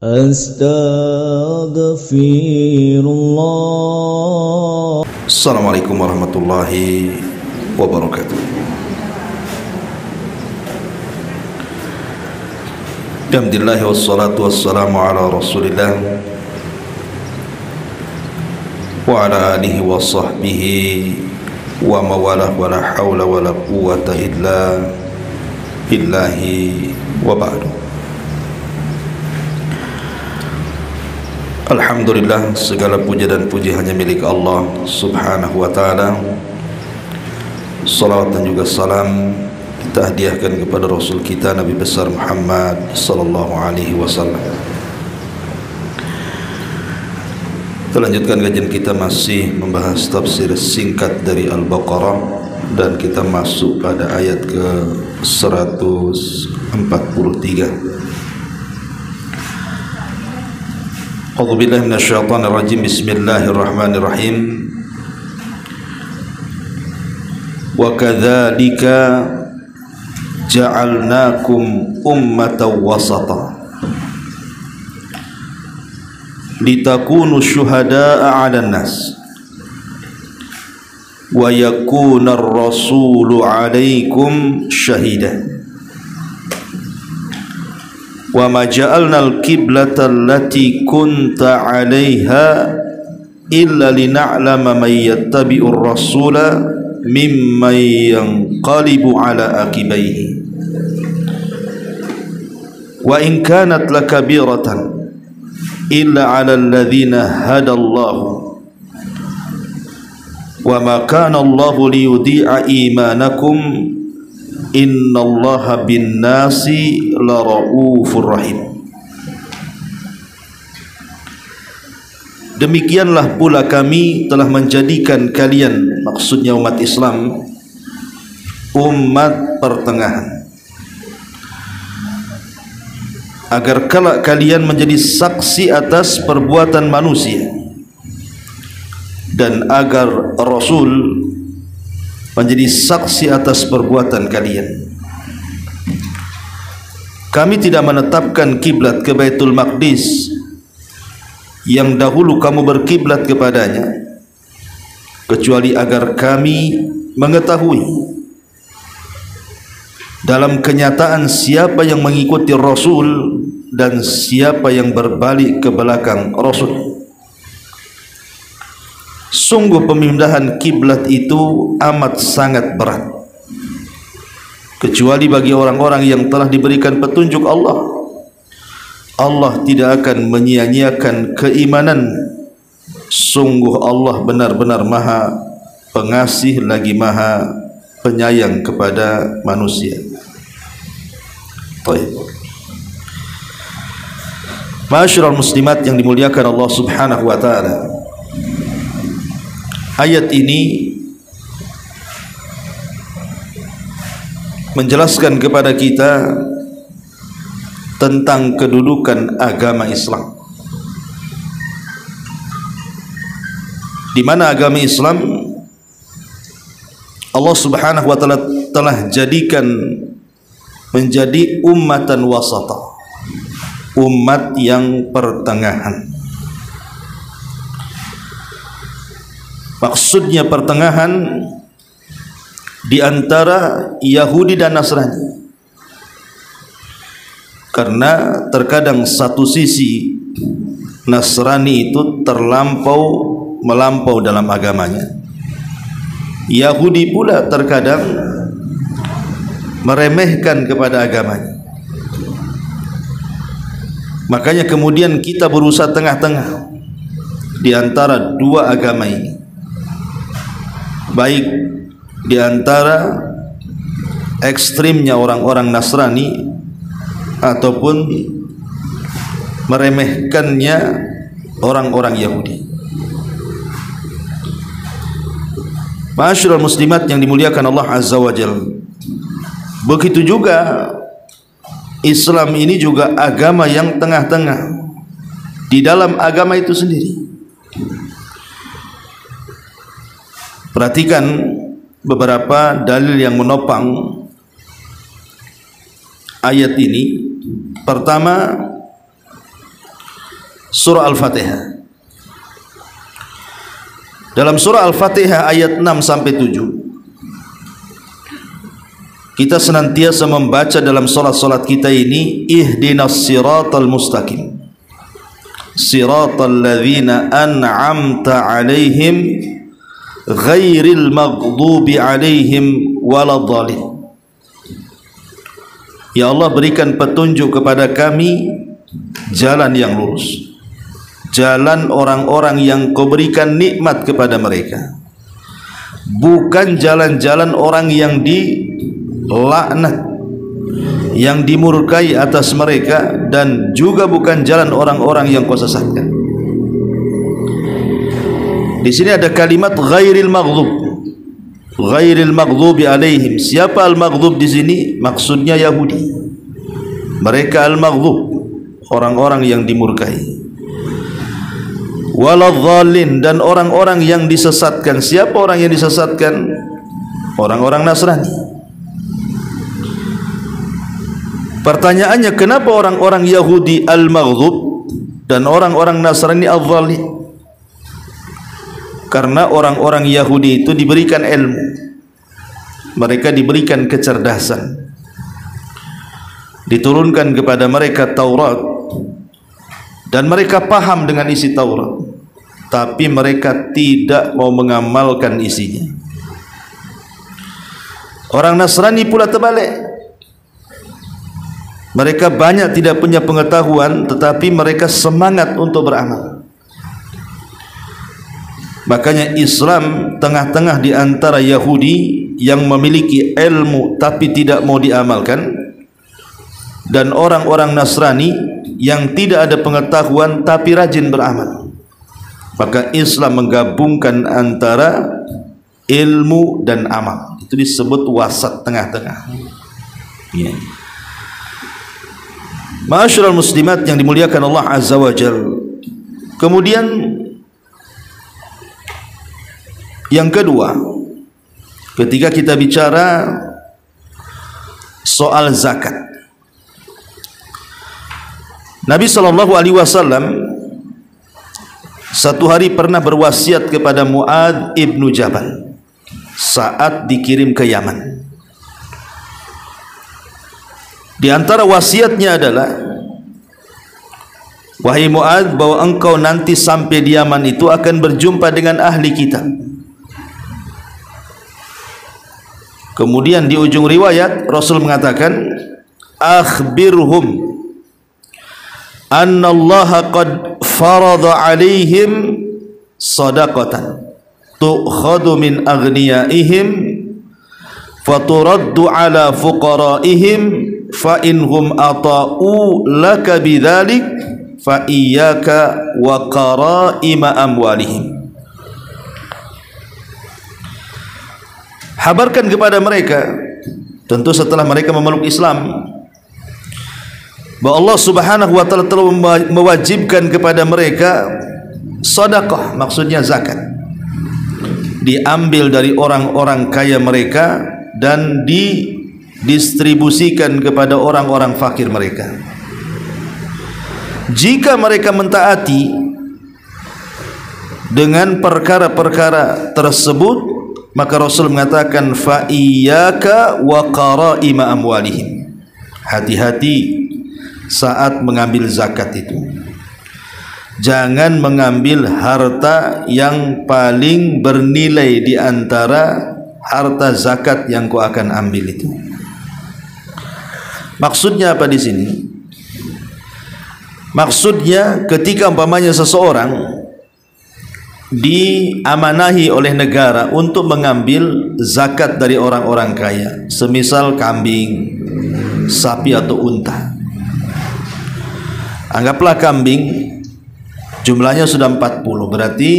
Astaghfirullah. Assalamualaikum warahmatullahi wabarakatuh. Alhamdulillah wassalatu wassalamu ala rasulillah wa ala alihi wa sahbihi wa mawalah wa la hawla wa la quwwata illa billahi wa ba'du. Alhamdulillah, segala puja dan puji hanya milik Allah subhanahu wa ta'ala. Salawat dan juga salam kita hadiahkan kepada Rasul kita Nabi besar Muhammad sallallahu alaihi wasallam. Kita lanjutkan kajian kita, masih membahas tafsir singkat dari Al-Baqarah, dan kita masuk pada ayat ke 143. A'udzu billahi minasyaitonir rajim. Bismillahirrahmanirrahim. Wa kadzalika ja'alnakum ummatan wasata litakunu syuhada'a 'alan nas wa yakuna ar-rasulu 'alaikum syahida. Wa ma ja'alna al-qiblata allati kunta 'alaiha illa lina'lama man yattabi'ur rasula mimman yanqalibu 'ala aqibaihi wa in kanat lakabiratan illa 'ala alladhina hadallahu wa ma kana Allahu liyudhi'a imanakum innallaha bin nasi laraufur rahim. Demikianlah pula kami telah menjadikan kalian, maksudnya umat Islam, umat pertengahan, agar kelak kalian menjadi saksi atas perbuatan manusia, dan agar Rasul menjadi saksi atas perbuatan kalian. Kami tidak menetapkan kiblat ke Baitul Maqdis yang dahulu kamu berkiblat kepadanya, kecuali agar kami mengetahui dalam kenyataan siapa yang mengikuti Rasul dan siapa yang berbalik ke belakang Rasul. Sungguh pemindahan kiblat itu amat sangat berat, kecuali bagi orang-orang yang telah diberikan petunjuk Allah. Allah tidak akan menyia-nyiakan keimanan. Sungguh Allah benar-benar Maha Pengasih lagi Maha Penyayang kepada manusia. Baik. Ma'asyiral muslimat yang dimuliakan Allah subhanahu wa ta'ala, ayat ini menjelaskan kepada kita tentang kedudukan agama Islam, di mana agama Islam Allah subhanahu wa ta'ala telah jadikan menjadi ummatan wasata, umat yang pertengahan. Maksudnya pertengahan di antara Yahudi dan Nasrani, karena terkadang satu sisi Nasrani itu melampau dalam agamanya. Yahudi pula terkadang meremehkan kepada agamanya. Makanya kemudian kita berusaha tengah-tengah di antara dua agama ini, baik di antara ekstrimnya orang-orang Nasrani ataupun meremehkannya orang-orang Yahudi. Ma'asyiral muslimat yang dimuliakan Allah azza wa jalla, begitu juga Islam ini juga agama yang tengah-tengah di dalam agama itu sendiri. Perhatikan beberapa dalil yang menopang ayat ini. Pertama, surah Al-Fatihah. Dalam surah Al-Fatihah ayat 6 sampai 7 kita senantiasa membaca dalam salat-salat kita ini, ihdinas siratal mustaqim siratal ladzina an'amta 'alaihim ghairil maghdubi 'alaihim waladdallin. Ya Allah, berikan petunjuk kepada kami jalan yang lurus, jalan orang-orang yang Kau berikan nikmat kepada mereka, bukan jalan-jalan orang yang dilaknat, yang dimurkai atas mereka, dan juga bukan jalan orang-orang yang Kau sesatkan. Di sini ada kalimat ghairil maghdubi alaihim. Siapa al-maghdub di sini? Maksudnya Yahudi. Mereka al-maghdub, orang-orang yang dimurkai. Waladhdallin, dan orang-orang yang disesatkan. Siapa orang yang disesatkan? Orang-orang Nasrani. Pertanyaannya, kenapa orang-orang Yahudi al-maghdub dan orang-orang Nasrani al-dhalin? Karena orang-orang Yahudi itu diberikan ilmu, mereka diberikan kecerdasan, diturunkan kepada mereka Taurat, dan mereka paham dengan isi Taurat, tapi mereka tidak mau mengamalkan isinya. Orang Nasrani pula terbalik, mereka banyak tidak punya pengetahuan, tetapi mereka semangat untuk beramal. Makanya Islam tengah-tengah di antara Yahudi yang memiliki ilmu tapi tidak mau diamalkan, dan orang-orang Nasrani yang tidak ada pengetahuan tapi rajin beramal. Maka Islam menggabungkan antara ilmu dan amal. Itu disebut wasat, tengah-tengah. Ya. Ma'asyiral muslimat yang dimuliakan Allah Azza wa Jalla. Kemudian yang kedua, ketika kita bicara soal zakat, Nabi SAW satu hari pernah berwasiat kepada Mu'adz ibnu Jabal saat dikirim ke Yaman. Di antara wasiatnya adalah, wahai Mu'adz, bahwa engkau nanti sampai di Yaman itu akan berjumpa dengan ahli kitab. Kemudian di ujung riwayat Rasul mengatakan, akhbirhum anna Allah qad farada alaihim sadaqatan tu'khadu min aghniyaihim faturaddu ala fuqaraihim fa inhum ata'u laka bidzalik fa iyyaka wa qara'ima amwalihim. Habarkan kepada mereka, tentu setelah mereka memeluk Islam, bahwa Allah Subhanahu wa taala telah mewajibkan kepada mereka sedekah, maksudnya zakat, diambil dari orang-orang kaya mereka dan didistribusikan kepada orang-orang fakir mereka. Jika mereka mentaati dengan perkara-perkara tersebut, maka Rasul mengatakan, fa iyyaka wa qara'ima amwalihim. Hati-hati saat mengambil zakat itu. Jangan mengambil harta yang paling bernilai di antara harta zakat yang kau akan ambil itu. Maksudnya apa di sini? Maksudnya ketika umpamanya seseorang diamanahi oleh negara untuk mengambil zakat dari orang-orang kaya, semisal kambing, sapi atau unta. Anggaplah kambing jumlahnya sudah 40, berarti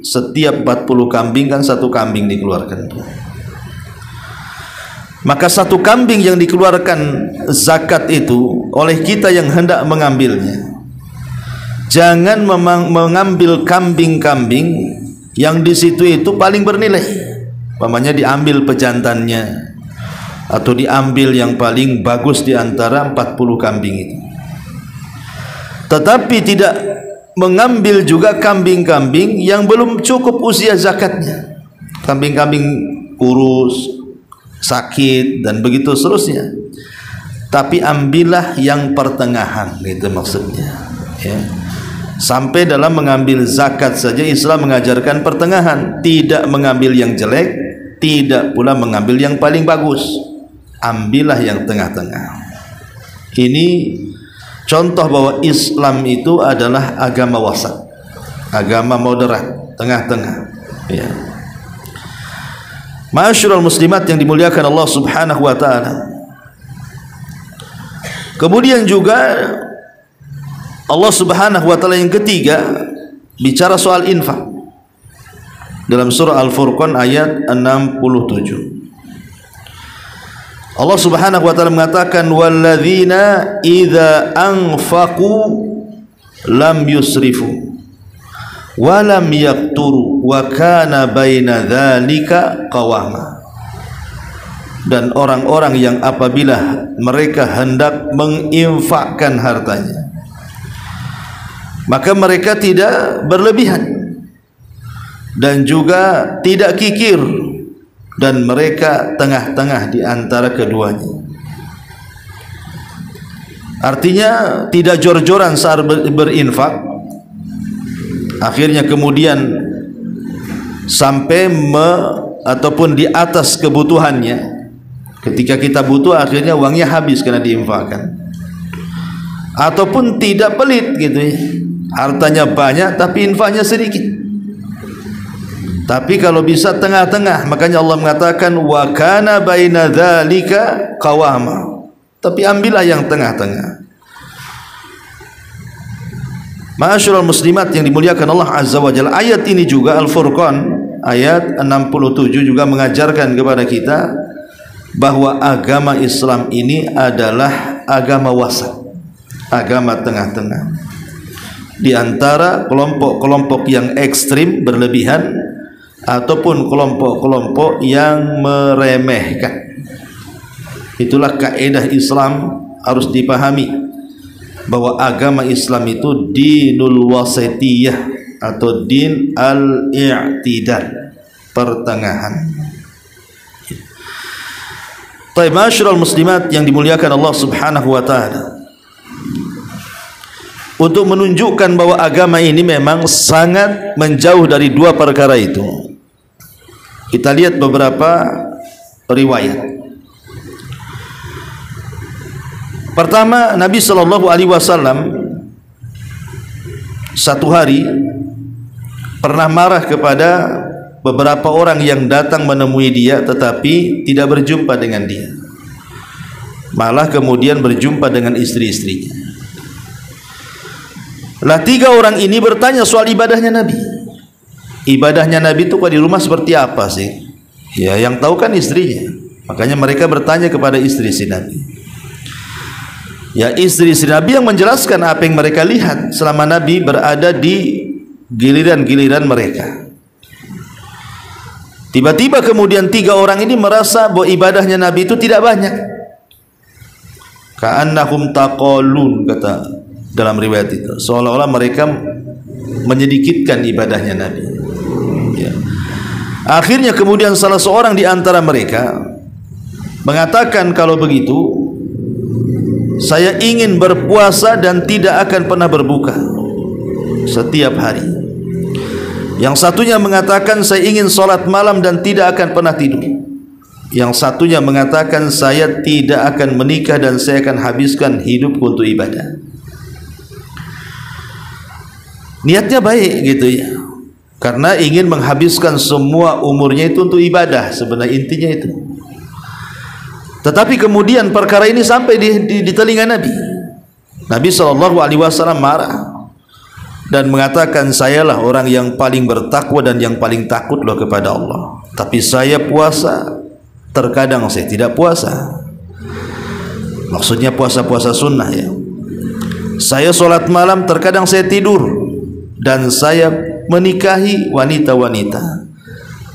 setiap 40 kambing kan satu kambing dikeluarkan. Maka satu kambing yang dikeluarkan zakat itu oleh kita yang hendak mengambilnya, jangan mengambil kambing-kambing yang di situ itu paling bernilai. Umpamanya diambil pejantannya atau diambil yang paling bagus di antara 40 kambing itu. Tetapi tidak mengambil juga kambing-kambing yang belum cukup usia zakatnya, kambing-kambing kurus, sakit dan begitu seterusnya. Tapi ambillah yang pertengahan, gitu maksudnya ya. Sampai dalam mengambil zakat saja Islam mengajarkan pertengahan, tidak mengambil yang jelek, tidak pula mengambil yang paling bagus. Ambillah yang tengah-tengah. Ini contoh bahwa Islam itu adalah agama wasat, agama moderat, tengah-tengah ya. Ma'asyiral muslimat yang dimuliakan Allah Subhanahu wa taala. Kemudian juga Allah Subhanahu wa taala yang ketiga bicara soal infak dalam surah Al-Furqan ayat 67. Allah Subhanahu wa taala mengatakan walladzina idza anfaqu lam yusrifu wa lam yaqturu wa kana baina dzalika qawama. Dan orang-orang yang apabila mereka hendak menginfakkan hartanya, maka mereka tidak berlebihan dan juga tidak kikir, dan mereka tengah-tengah di antara keduanya. Artinya tidak jor-joran saat berinfak, akhirnya kemudian sampai ataupun di atas kebutuhannya. Ketika kita butuh akhirnya uangnya habis karena diinfakkan. Ataupun tidak pelit gitu ya, hartanya banyak tapi infaknya sedikit. Tapi kalau bisa tengah-tengah, makanya Allah mengatakan wa kana baina dzalika qawama. Tapi ambillah yang tengah-tengah. Ma'asyiral muslimat yang dimuliakan Allah Azza wa Jalla, ayat ini juga Al-Furqan ayat 67 juga mengajarkan kepada kita bahwa agama Islam ini adalah agama wasat, agama tengah-tengah. Di antara kelompok-kelompok yang ekstrim berlebihan ataupun kelompok-kelompok yang meremehkan. Itulah kaidah Islam harus dipahami, bahwa agama Islam itu dinul wasatiyah atau din al-i'tidal, pertengahan. Baik, ma'asyiral muslimat yang dimuliakan Allah Subhanahu wa taala, untuk menunjukkan bahwa agama ini memang sangat menjauh dari dua perkara itu, kita lihat beberapa riwayat. Pertama, Nabi sallallahu alaihi wasallam satu hari pernah marah kepada beberapa orang yang datang menemui dia tetapi tidak berjumpa dengan dia, malah kemudian berjumpa dengan istri-istrinya. Lah, tiga orang ini bertanya soal ibadahnya Nabi. Ibadahnya Nabi itu di rumah seperti apa sih? Ya, yang tahu kan istrinya. Makanya mereka bertanya kepada istri-istri Nabi. Ya, istri-istri Nabi yang menjelaskan apa yang mereka lihat selama Nabi berada di giliran-giliran mereka. Tiba-tiba kemudian tiga orang ini merasa bahwa ibadahnya Nabi itu tidak banyak. Ka'annahum taqallun, kata dalam riwayat itu, seolah-olah mereka menyedikitkan ibadahnya Nabi ya. Akhirnya kemudian salah seorang di antara mereka mengatakan, kalau begitu saya ingin berpuasa dan tidak akan pernah berbuka setiap hari. Yang satunya mengatakan, saya ingin sholat malam dan tidak akan pernah tidur. Yang satunya mengatakan, saya tidak akan menikah dan saya akan habiskan hidup untuk ibadah. Niatnya baik gitu ya, karena ingin menghabiskan semua umurnya itu untuk ibadah, sebenarnya intinya itu. Tetapi kemudian perkara ini sampai di telinga Nabi. Nabi SAW marah dan mengatakan, sayalah orang yang paling bertakwa dan yang paling takut loh kepada Allah, tapi saya puasa, terkadang saya tidak puasa. Maksudnya puasa-puasa sunnah ya. Saya sholat malam, terkadang saya tidur, dan saya menikahi wanita-wanita.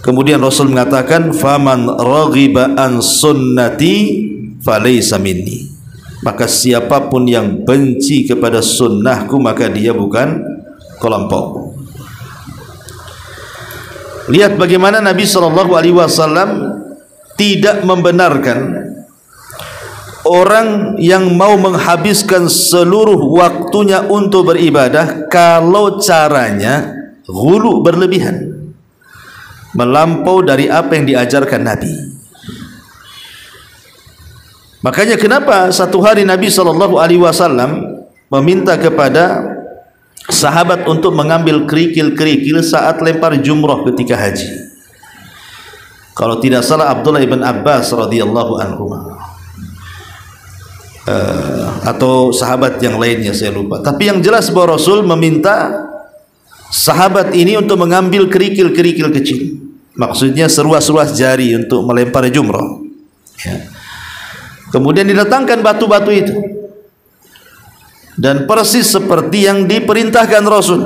Kemudian Rasul mengatakan, faman raghiba an sunnati falaysa minni. Maka siapapun yang benci kepada sunnahku, maka dia bukan kelompok. Lihat bagaimana Nabi SAW tidak membenarkan orang yang mau menghabiskan seluruh waktunya untuk beribadah kalau caranya ghulu, berlebihan, melampau dari apa yang diajarkan Nabi. Makanya kenapa satu hari Nabi SAW meminta kepada sahabat untuk mengambil kerikil-kerikil saat lempar jumrah ketika haji. Kalau tidak salah Abdullah ibn Abbas radhiyallahu anhu atau sahabat yang lainnya, saya lupa. Tapi yang jelas bahwa Rasul meminta sahabat ini untuk mengambil kerikil-kerikil kecil, maksudnya seruas-seruas jari untuk melempar jumrah, ya. Kemudian didatangkan batu-batu itu, dan persis seperti yang diperintahkan Rasul,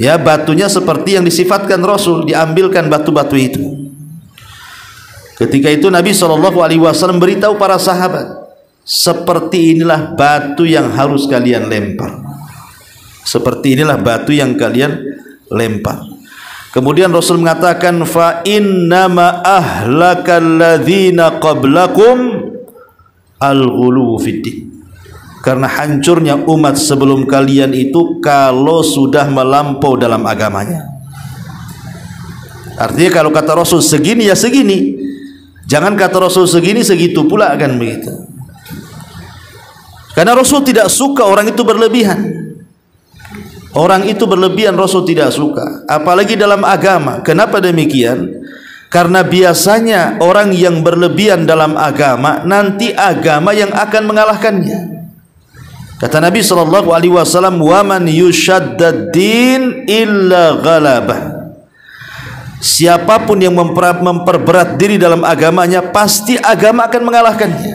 ya, batunya seperti yang disifatkan Rasul, diambilkan batu-batu itu. Ketika itu Nabi SAW beritahu para sahabat, seperti inilah batu yang harus kalian lempar, seperti inilah batu yang kalian lempar. Kemudian Rasul mengatakan, fa innama ahlakal ladzina qablakum al-ghulu fiddin, karena hancurnya umat sebelum kalian itu kalau sudah melampau dalam agamanya. Artinya kalau kata Rasul segini ya segini, jangan kata Rasul segini segitu pula, kan begitu. Karena Rasul tidak suka orang itu berlebihan. Orang itu berlebihan Rasul tidak suka, apalagi dalam agama. Kenapa demikian? Karena biasanya orang yang berlebihan dalam agama, nanti agama yang akan mengalahkannya. Kata Nabi SAW, wa man yushaddad din illa ghalabah. Siapapun yang memperberat diri dalam agamanya, pasti agama akan mengalahkannya.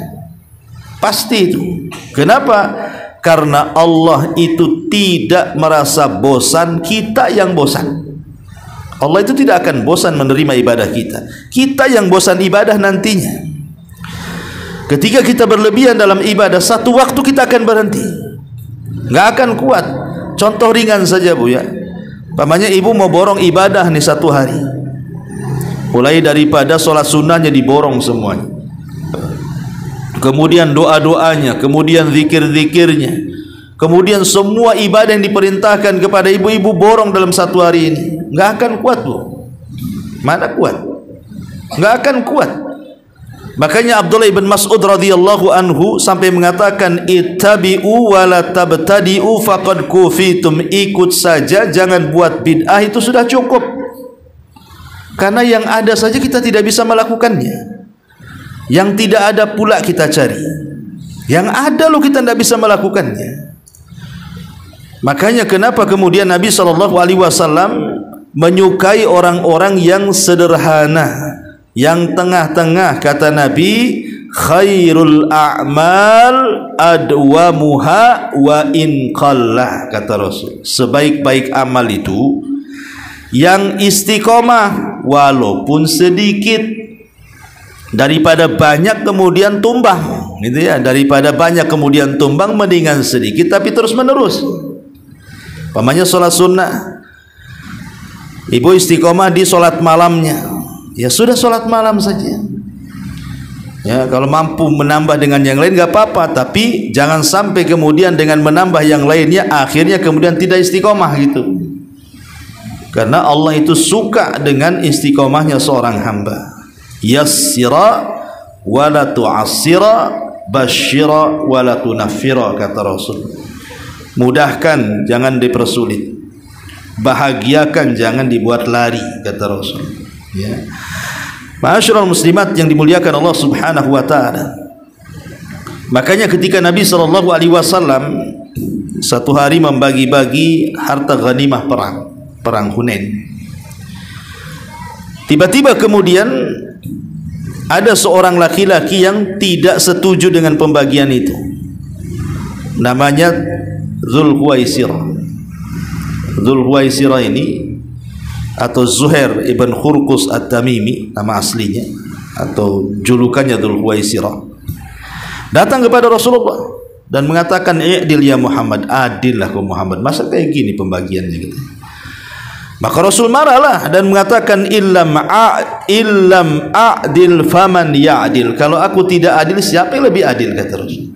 Pasti itu. Kenapa? Karena Allah itu tidak merasa bosan, kita yang bosan. Allah itu tidak akan bosan menerima ibadah kita, kita yang bosan ibadah nantinya. Ketika kita berlebihan dalam ibadah, satu waktu kita akan berhenti, nggak akan kuat. Contoh ringan saja, Bu, ya. Pamannya ibu mau borong ibadah nih satu hari, mulai daripada sholat sunnahnya diborong semuanya, kemudian doa-doanya, kemudian zikir-zikirnya, kemudian semua ibadah yang diperintahkan kepada ibu-ibu borong dalam satu hari ini. Nggak akan kuat, Bu. Mana kuat? Nggak akan kuat. Makanya Abdullah ibn Mas'ud radhiyallahu anhu sampai mengatakan, ittabi'u wa la tabtadi'u faqad kufitum. Ikut saja, jangan buat bid'ah, itu sudah cukup. Karena yang ada saja kita tidak bisa melakukannya, yang tidak ada pula kita cari, yang ada loh kita tidak bisa melakukannya. Makanya kenapa kemudian Nabi SAW menyukai orang-orang yang sederhana, yang tengah-tengah. Kata Nabi, khairul a'mal adwamuha wa in qallah. Kata Rasul, sebaik-baik amal itu yang istiqomah walaupun sedikit, daripada banyak kemudian tumbang, gitu ya. Daripada banyak kemudian tumbang, mendingan sedikit tapi terus menerus. Pamannya sholat sunnah, ibu istiqomah di sholat malamnya, ya sudah sholat malam saja. Ya, kalau mampu menambah dengan yang lain nggak apa-apa, tapi jangan sampai kemudian dengan menambah yang lainnya akhirnya kemudian tidak istiqomah gitu. Karena Allah itu suka dengan istiqomahnya seorang hamba. Yassira wa la tu'assira, basyira wa la tunaffira, kata Rasul. Mudahkan, jangan dipersulit. Bahagiakan, jangan dibuat lari, kata Rasul. Ya. Ma'asyiral muslimat yang dimuliakan Allah Subhanahu wa taala. Makanya ketika Nabi SAW satu hari membagi-bagi harta ghanimah perang Hunain, tiba-tiba kemudian ada seorang laki-laki yang tidak setuju dengan pembagian itu. Namanya Dzulhuwaisirah. Dzulhuwaisirah ini atau Zuhair ibn Khurqus at-Tamimi nama aslinya, atau julukannya Dzulhuwaisirah, datang kepada Rasulullah dan mengatakan i'dil ya Muhammad, adillah kau Muhammad, masa kayak gini pembagiannya gitu. Maka Rasul marahlah dan mengatakan illam a'dil faman ya'dil, kalau aku tidak adil siapa yang lebih adil, kata Rasul.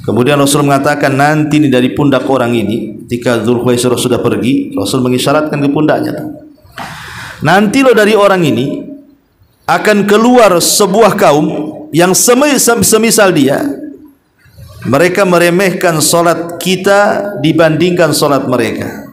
Kemudian Rasul mengatakan nanti ini dari pundak orang ini, ketika Dzulkhuwaisirah sudah pergi, Rasul mengisyaratkan ke pundaknya, nanti lo dari orang ini akan keluar sebuah kaum yang semisal dia, mereka meremehkan solat kita dibandingkan solat mereka,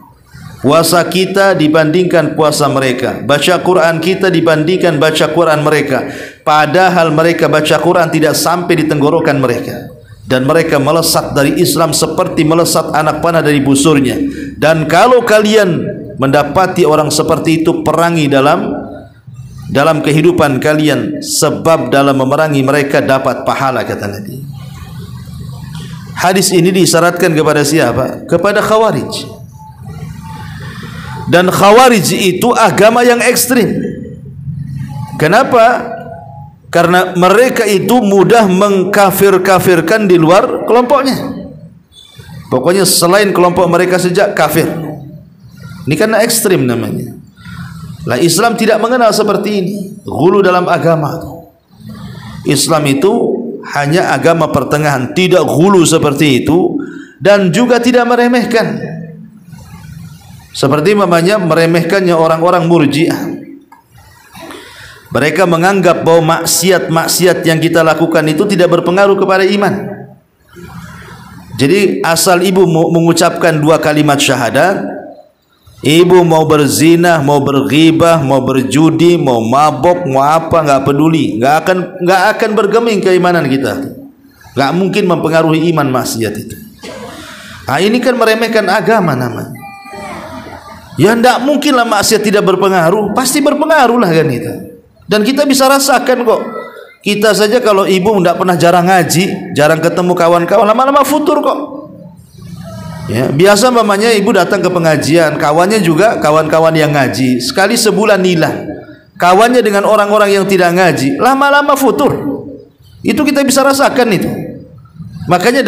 puasa kita dibandingkan puasa mereka, baca Quran kita dibandingkan baca Quran mereka, padahal mereka baca Quran tidak sampai di tenggorokan mereka, dan mereka melesat dari Islam seperti melesat anak panah dari busurnya. Dan kalau kalian mendapati orang seperti itu, perangi dalam kehidupan kalian, sebab dalam memerangi mereka dapat pahala, kata Nabi. Hadis ini disyaratkan kepada siapa? Kepada Khawarij. Dan Khawarij itu agama yang ekstrim. Kenapa? Karena mereka itu mudah mengkafir-kafirkan di luar kelompoknya. Pokoknya selain kelompok mereka sejak kafir. Ini karena ekstrim namanya. Lah Islam tidak mengenal seperti ini. Ghulu dalam agama. Islam itu hanya agama pertengahan, tidak ghulu seperti itu, dan juga tidak meremehkan. Seperti namanya meremehkannya orang-orang Murji'ah. Mereka menganggap bahwa maksiat-maksiat yang kita lakukan itu tidak berpengaruh kepada iman. Jadi asal ibu mengucapkan 2 kalimat syahadat, ibu mau berzina, mau berghibah, mau berjudi, mau mabok, mau apa, nggak peduli, nggak akan bergeming keimanan kita. Nggak mungkin mempengaruhi iman maksiat itu. Nah, ini kan meremehkan agama namanya. Ya nggak mungkin lah maksiat tidak berpengaruh, pasti berpengaruh lah kan itu. Dan kita bisa rasakan kok. Kita saja kalau ibu tidak pernah jarang ngaji, jarang ketemu kawan-kawan, lama-lama futur kok. Ya, biasa mamanya ibu datang ke pengajian, kawannya juga kawan-kawan yang ngaji. Sekali sebulan hilang. Kawannya dengan orang-orang yang tidak ngaji, lama-lama futur. Itu kita bisa rasakan itu. Makanya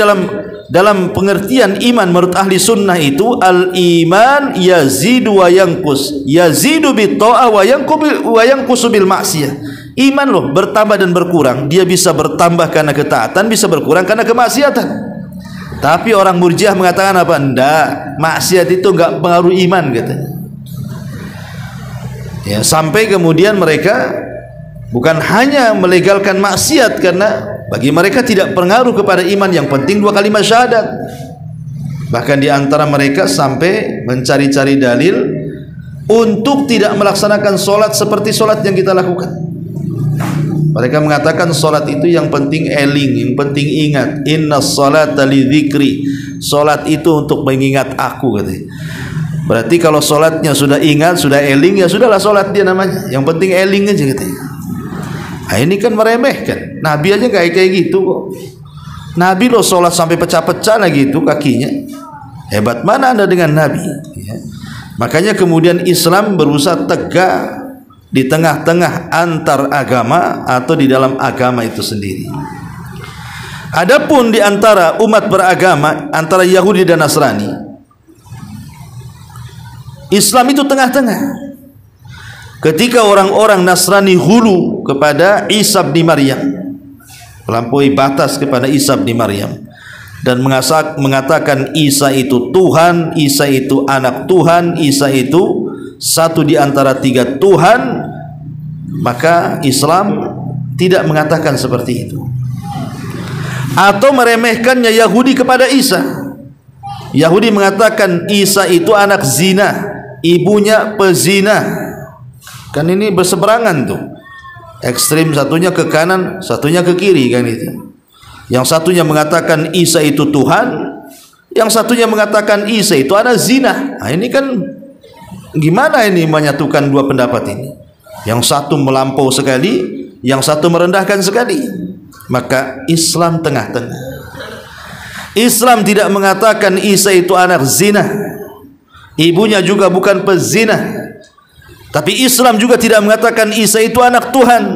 dalam pengertian iman menurut ahli sunnah itu, al-iman yazidu wa yanqus, yazidu bit ta'ah wa yanqusu bil maksiyah. Iman loh bertambah dan berkurang. Dia bisa bertambah karena ketaatan, bisa berkurang karena kemaksiatan. Tapi orang Murji'ah mengatakan apa? Enggak, maksiat itu enggak pengaruh iman katanya. Ya, sampai kemudian mereka bukan hanya melegalkan maksiat, karena bagi mereka tidak pengaruh kepada iman, yang penting 2 kalimat syahadat. Bahkan di antara mereka sampai mencari-cari dalil untuk tidak melaksanakan solat seperti solat yang kita lakukan. Mereka mengatakan solat itu yang penting eling, yang penting ingat. Inna salata li dzikri, solat itu untuk mengingat aku katanya. Berarti kalau solatnya sudah ingat, sudah eling, ya sudahlah solat dia namanya. Yang penting eling aja katanya. Nah, ini kan meremehkan. Nabi aja kayak gitu kok. Nabi loh solat sampai pecah-pecah lagi itu kakinya. Hebat mana Anda dengan Nabi? Ya. Makanya kemudian Islam berusaha tegak di tengah-tengah antar agama atau di dalam agama itu sendiri. Adapun di antara umat beragama, antara Yahudi dan Nasrani, Islam itu tengah-tengah. Ketika orang-orang Nasrani hulu kepada Isa bin Maryam, melampaui batas kepada Isa bin Maryam, dan mengatakan Isa itu Tuhan, Isa itu anak Tuhan, Isa itu satu di antara 3 Tuhan, maka Islam tidak mengatakan seperti itu. Atau meremehkannya Yahudi kepada Isa. Yahudi mengatakan Isa itu anak zina, ibunya pezina. Kan ini berseberangan tuh. Ekstrim, satunya ke kanan, satunya ke kiri kan itu. Yang satunya mengatakan Isa itu Tuhan, yang satunya mengatakan Isa itu anak zina. Nah, ini kan gimana ini menyatukan 2 pendapat ini? Yang satu melampau sekali, yang satu merendahkan sekali. Maka Islam tengah-tengah. Islam tidak mengatakan Isa itu anak zina, ibunya juga bukan pezina. Tapi Islam juga tidak mengatakan Isa itu anak Tuhan,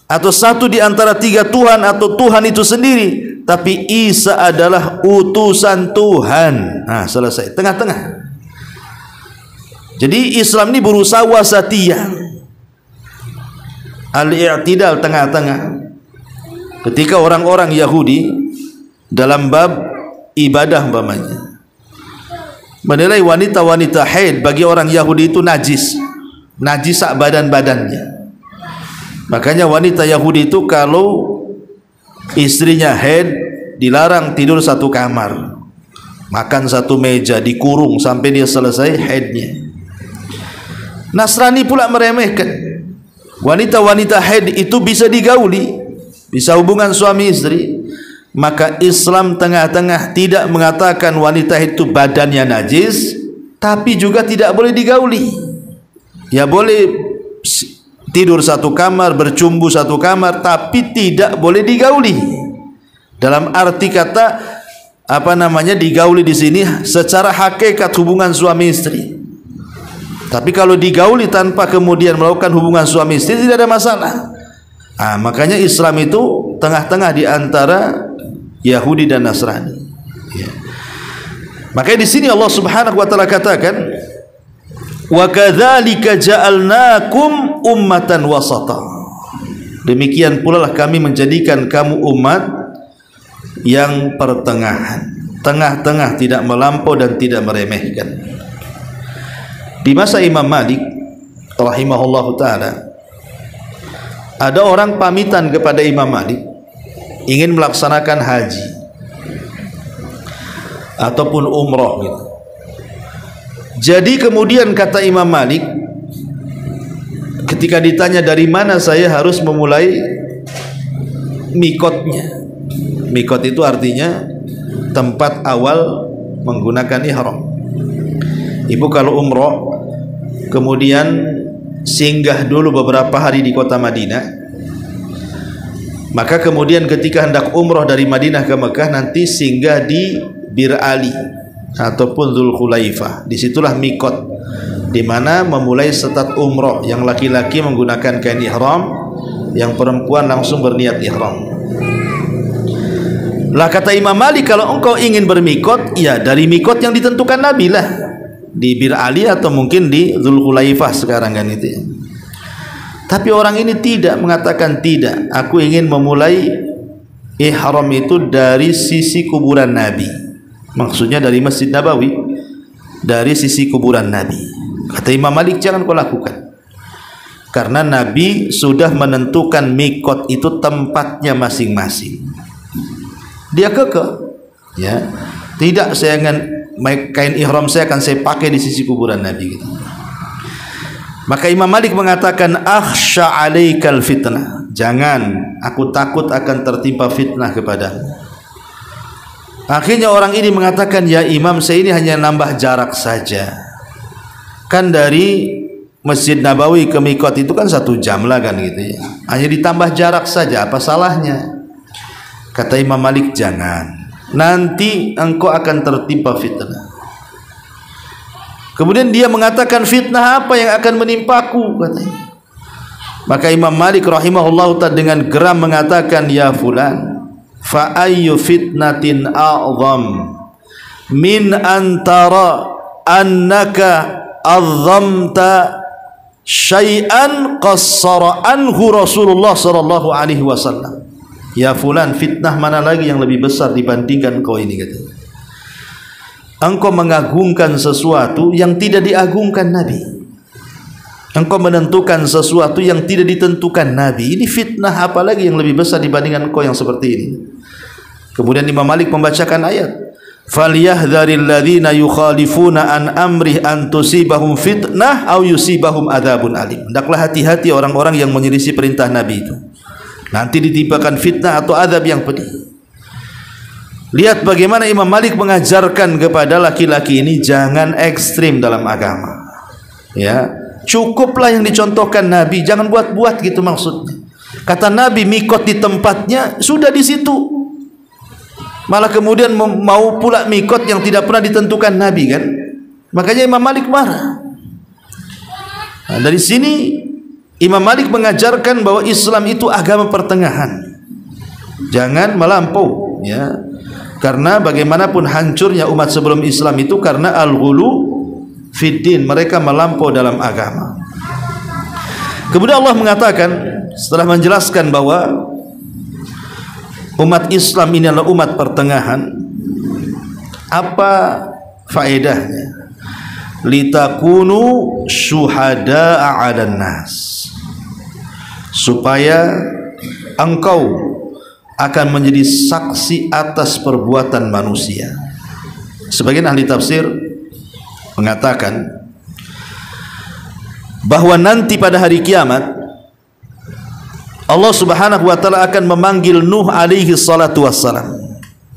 atau satu di antara 3 Tuhan, atau Tuhan itu sendiri. tapi Isa adalah utusan Tuhan. Nah, selesai, tengah-tengah. Jadi Islam ini berusaha wasatiyah, al-i'tidal, tengah-tengah. Ketika orang-orang Yahudi dalam bab ibadah umpamanya menilai wanita-wanita haid bagi orang Yahudi itu najis sak badan-badannya. Makanya wanita Yahudi itu kalau istrinya haid dilarang tidur satu kamar, makan satu meja, dikurung sampai dia selesai haidnya. Nasrani pula meremehkan wanita-wanita haid itu bisa digauli, bisa hubungan suami istri. Maka Islam tengah-tengah, tidak mengatakan wanita itu badannya najis, tapi juga tidak boleh digauli. Ya boleh tidur satu kamar, bercumbu satu kamar, tapi tidak boleh digauli. Dalam arti kata digauli di sini secara hakikat hubungan suami istri. Tapi kalau digauli tanpa kemudian melakukan hubungan suami istri tidak ada masalah. Makanya Islam itu tengah-tengah di antara Yahudi dan Nasrani. Ya. Makanya di sini Allah Subhanahu wa taala katakan, "Wa kadzalika ja'alnakum ummatan wasata." Demikian pula lah kami menjadikan kamu umat yang pertengahan, tengah-tengah, tidak melampau dan tidak meremehkan. Di masa Imam Malik rahimahullahu taala, ada orang pamitan kepada Imam Malik ingin melaksanakan haji ataupun umrah gitu. Jadi kemudian kata Imam Malik, ketika ditanya dari mana saya harus memulai mikotnya. Mikot itu artinya tempat awal menggunakan ihram. Ibu kalau umrah kemudian singgah dulu beberapa hari di kota Madinah, maka kemudian ketika hendak umrah dari Madinah ke Mekah nanti singgah di Bir Ali ataupun Dzulkhulaifah. Disitulah mikot, di mana memulai start umrah. Yang laki-laki menggunakan kain ihram, yang perempuan langsung berniat ihram. Lah kata Imam Malik, kalau engkau ingin bermikot, ya dari mikot yang ditentukan Nabi lah, di Bir Ali atau mungkin di Dzulkhulaifah sekarang kan itu. Tapi orang ini tidak, mengatakan tidak, aku ingin memulai ihram itu dari sisi kuburan Nabi. Maksudnya dari Masjid Nabawi, dari sisi kuburan Nabi. Kata Imam Malik, jangan kau lakukan, karena Nabi sudah menentukan mikot itu tempatnya masing-masing. Dia kekeh, ya, tidak, saya akan kain ihram saya akan saya pakai di sisi kuburan Nabi gitu. Maka Imam Malik mengatakan, akhsha alaikal fitnah, jangan, aku takut akan tertimpa fitnah kepadamu. Akhirnya orang ini mengatakan, ya Imam, saya ini hanya nambah jarak saja, kan dari Masjid Nabawi ke mikot itu kan 1 jam lah kan gitu ya, hanya ditambah jarak saja, apa salahnya? Kata Imam Malik, jangan, nanti engkau akan tertimpa fitnah. Kemudian dia mengatakan, fitnah apa yang akan menimpaku, katanya. Maka Imam Malik rahimahullah ta'ala dengan geram mengatakan, ya fulan, fa ayyu fitnatin a'zam min antara annaka azzamta syai'an qassara anhu Rasulullah sallallahu alaihi wasallam. Ya fulan, fitnah mana lagi yang lebih besar dibandingkan kau ini, katanya. Engkau mengagungkan sesuatu yang tidak diagungkan Nabi. Engkau menentukan sesuatu yang tidak ditentukan Nabi. Ini fitnah apa lagi yang lebih besar dibandingkan engkau yang seperti ini. Kemudian Imam Malik membacakan ayat, falyahdharil ladzina yukhalifuna an amrih an tusibahum fitnah aw yusibahum adzabun alim. Hendaklah hati-hati orang-orang yang menyelisih perintah Nabi itu, nanti ditimpakan fitnah atau azab yang pedih. Lihat bagaimana Imam Malik mengajarkan kepada laki-laki ini, jangan ekstrim dalam agama. Ya, cukuplah yang dicontohkan Nabi, jangan buat-buat gitu maksudnya. Kata Nabi, mikot di tempatnya, sudah di situ. Malah kemudian mau pula mikot yang tidak pernah ditentukan Nabi kan. Makanya Imam Malik marah. Nah, dari sini Imam Malik mengajarkan bahwa Islam itu agama pertengahan. Jangan melampau, ya. Karena bagaimanapun hancurnya umat sebelum Islam itu karena al-ghulu fiddin, mereka melampau dalam agama. Kemudian Allah mengatakan setelah menjelaskan bahwa umat Islam ini adalah umat pertengahan, apa faedahnya? Litakunu syuhada'a 'alan nas, supaya engkau akan menjadi saksi atas perbuatan manusia. Sebagian ahli tafsir mengatakan bahwa nanti pada hari kiamat Allah Subhanahu wa taala akan memanggil Nuh alaihi salatu wassalam.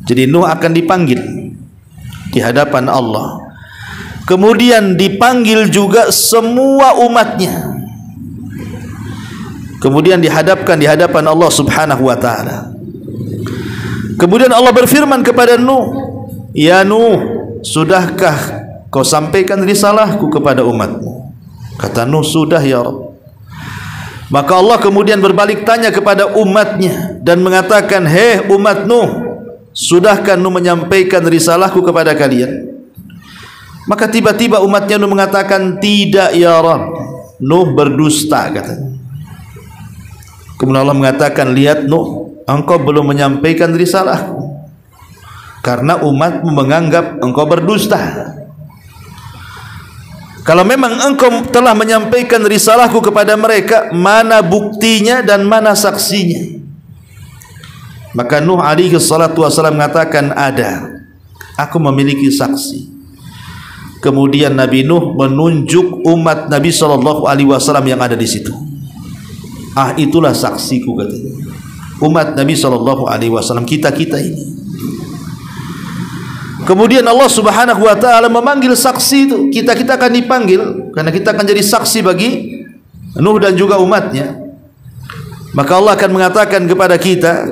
Jadi Nuh akan dipanggil di hadapan Allah. Kemudian dipanggil juga semua umatnya. Kemudian dihadapkan di hadapan Allah Subhanahu wa taala. Kemudian Allah berfirman kepada Nuh, "Ya Nuh, sudahkah kau sampaikan risalahku kepada umatmu?" Kata Nuh, "Sudah ya Rabb." Maka Allah kemudian berbalik tanya kepada umatnya dan mengatakan, "Hei umat Nuh, sudahkah Nuh menyampaikan risalahku kepada kalian?" Maka tiba-tiba umatnya Nuh mengatakan, "Tidak ya Rabb, Nuh berdusta," katanya. Kemudian Allah mengatakan, "Lihat Nuh, engkau belum menyampaikan risalahku karena umatmu menganggap engkau berdusta. Kalau memang engkau telah menyampaikan risalahku kepada mereka, mana buktinya dan mana saksinya?" Maka Nuh alaihi salatu wasallam mengatakan, "Ada, aku memiliki saksi." Kemudian Nabi Nuh menunjuk umat Nabi sallallahu alaihi wasallam yang ada di situ. "Ah, itulah saksiku," katanya. Umat Nabi sallallahu alaihi wasallam, kita-kita ini. Kemudian Allah Subhanahu wa taala memanggil saksi itu. Kita-kita akan dipanggil karena kita akan jadi saksi bagi Nuh dan juga umatnya. Maka Allah akan mengatakan kepada kita,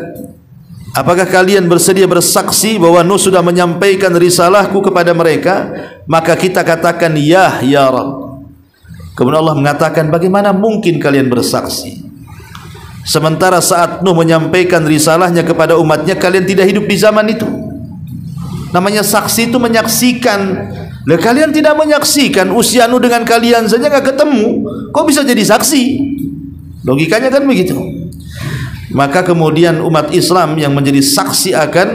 "Apakah kalian bersedia bersaksi bahwa Nuh sudah menyampaikan risalahku kepada mereka?" Maka kita katakan, "Ya, ya Rabb." Kemudian Allah mengatakan, "Bagaimana mungkin kalian bersaksi? Sementara saat Nuh menyampaikan risalahnya kepada umatnya, kalian tidak hidup di zaman itu." Namanya saksi itu menyaksikan. Lah kalian tidak menyaksikan, usia Nuh dengan kalian saja nggak ketemu, kok bisa jadi saksi? Logikanya kan begitu. Maka kemudian umat Islam yang menjadi saksi akan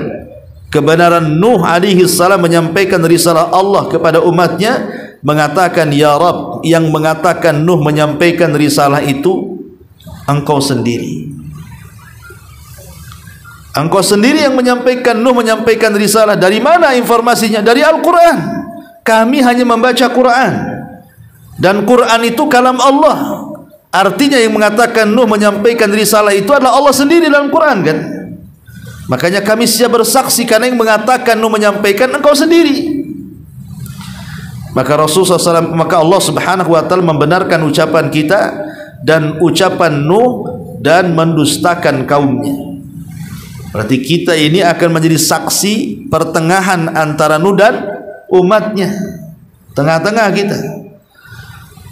kebenaran Nuh alaihi salam menyampaikan risalah Allah kepada umatnya mengatakan, "Ya Rabb," yang mengatakan Nuh menyampaikan risalah itu engkau sendiri. Engkau sendiri yang menyampaikan, Nuh menyampaikan risalah. Dari mana informasinya? Dari Al-Quran. Kami hanya membaca Quran, dan Quran itu kalam Allah. Artinya yang mengatakan Nuh menyampaikan risalah itu adalah Allah sendiri dalam Quran, kan? Makanya kami siap bersaksi karena yang mengatakan Nuh menyampaikan engkau sendiri. Maka Rasulullah SAW, maka Allah Subhanahu wa taala membenarkan ucapan kita dan ucapan Nuh dan mendustakan kaumnya. Berarti kita ini akan menjadi saksi pertengahan antara Nuh dan umatnya. Tengah-tengah kita.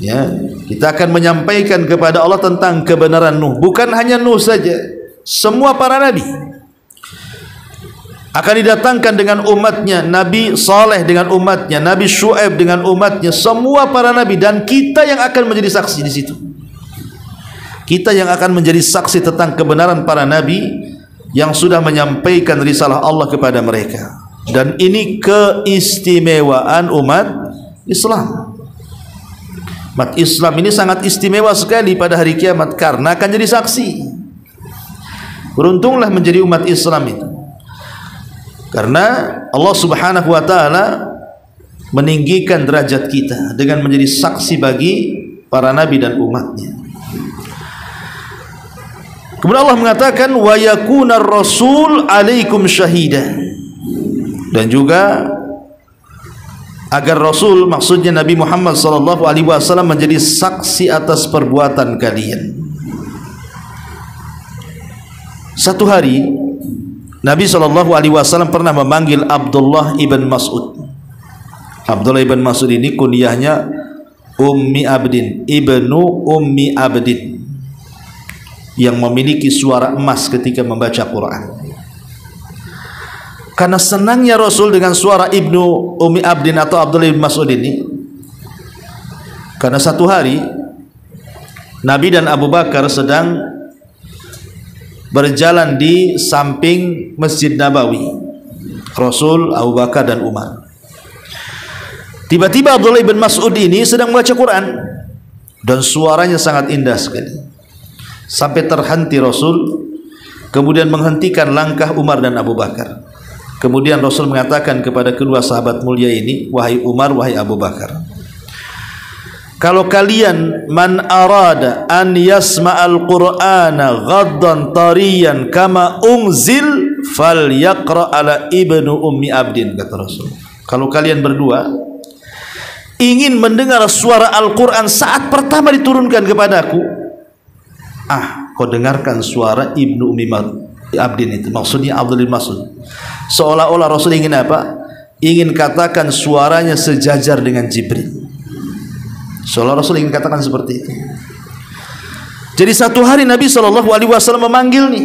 Ya, kita akan menyampaikan kepada Allah tentang kebenaran Nuh. Bukan hanya Nuh saja, semua para nabi akan didatangkan dengan umatnya. Nabi Saleh dengan umatnya, Nabi Syuaib dengan umatnya, semua para nabi, dan kita yang akan menjadi saksi di situ. Kita yang akan menjadi saksi tentang kebenaran para nabi yang sudah menyampaikan risalah Allah kepada mereka. Dan ini keistimewaan umat Islam. Umat Islam ini sangat istimewa sekali pada hari kiamat karena akan jadi saksi. Beruntunglah menjadi umat Islam itu, karena Allah Subhanahu wa taala meninggikan derajat kita dengan menjadi saksi bagi para nabi dan umatnya. Kemudian Allah mengatakan, "Wa yakunar rasul 'alaikum syahida." Dan juga agar Rasul, maksudnya Nabi Muhammad sallallahu alaihi wasallam, menjadi saksi atas perbuatan kalian. Satu hari Nabi sallallahu alaihi wasallam pernah memanggil Abdullah ibn Mas'ud. Abdullah ibn Mas'ud ini kunyahnya Ummi Abdin, ibnu Ummi Abdin, yang memiliki suara emas ketika membaca Quran. Karena senangnya Rasul dengan suara Ibnu Ummi Abdin atau Abdullah bin Mas'ud ini, karena satu hari Nabi dan Abu Bakar sedang berjalan di samping Masjid Nabawi, Rasul, Abu Bakar dan Umar. Tiba-tiba Abdullah bin Mas'ud ini sedang membaca Quran dan suaranya sangat indah sekali, sampai terhenti Rasul, kemudian menghentikan langkah Umar dan Abu Bakar. Kemudian Rasul mengatakan kepada kedua sahabat mulia ini, wahai Umar, wahai Abu Bakar, kalau kalian man arada an yasma'al qur'ana ghaddan tariyan kama unzil falyaqra ala ibnu ummi abdin, kata Rasul. Kalau kalian berdua ingin mendengar suara Al-Quran saat pertama diturunkan kepadaku, kau dengarkan suara Ibnu Ummi Abdin itu. Maksudnya Abdullah bin Mas'ud. Seolah-olah Rasul ingin apa? Ingin katakan suaranya sejajar dengan Jibril. Seolah Rasul ingin katakan seperti itu. Jadi satu hari Nabi SAW memanggil nih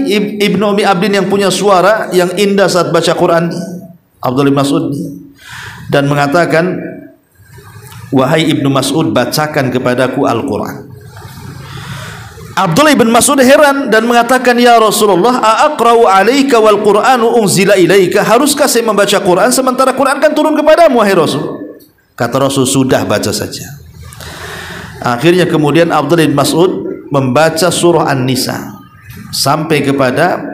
Ibnu Ummi Abdin yang punya suara yang indah saat baca Quran, Abdullah bin Mas'ud, dan mengatakan, wahai Ibnu Mas'ud, bacakan kepadaku Al-Quran. Abdullah bin Mas'ud heran dan mengatakan, ya Rasulullah, a'aqra'u alaika wal Qur'anu unzila ilaika, haruskah saya membaca Quran sementara Quran kan turun kepadamu, wahai Rasul? Kata Rasul, sudah, baca saja. Akhirnya kemudian Abdullah bin Mas'ud membaca surah An-Nisa sampai kepada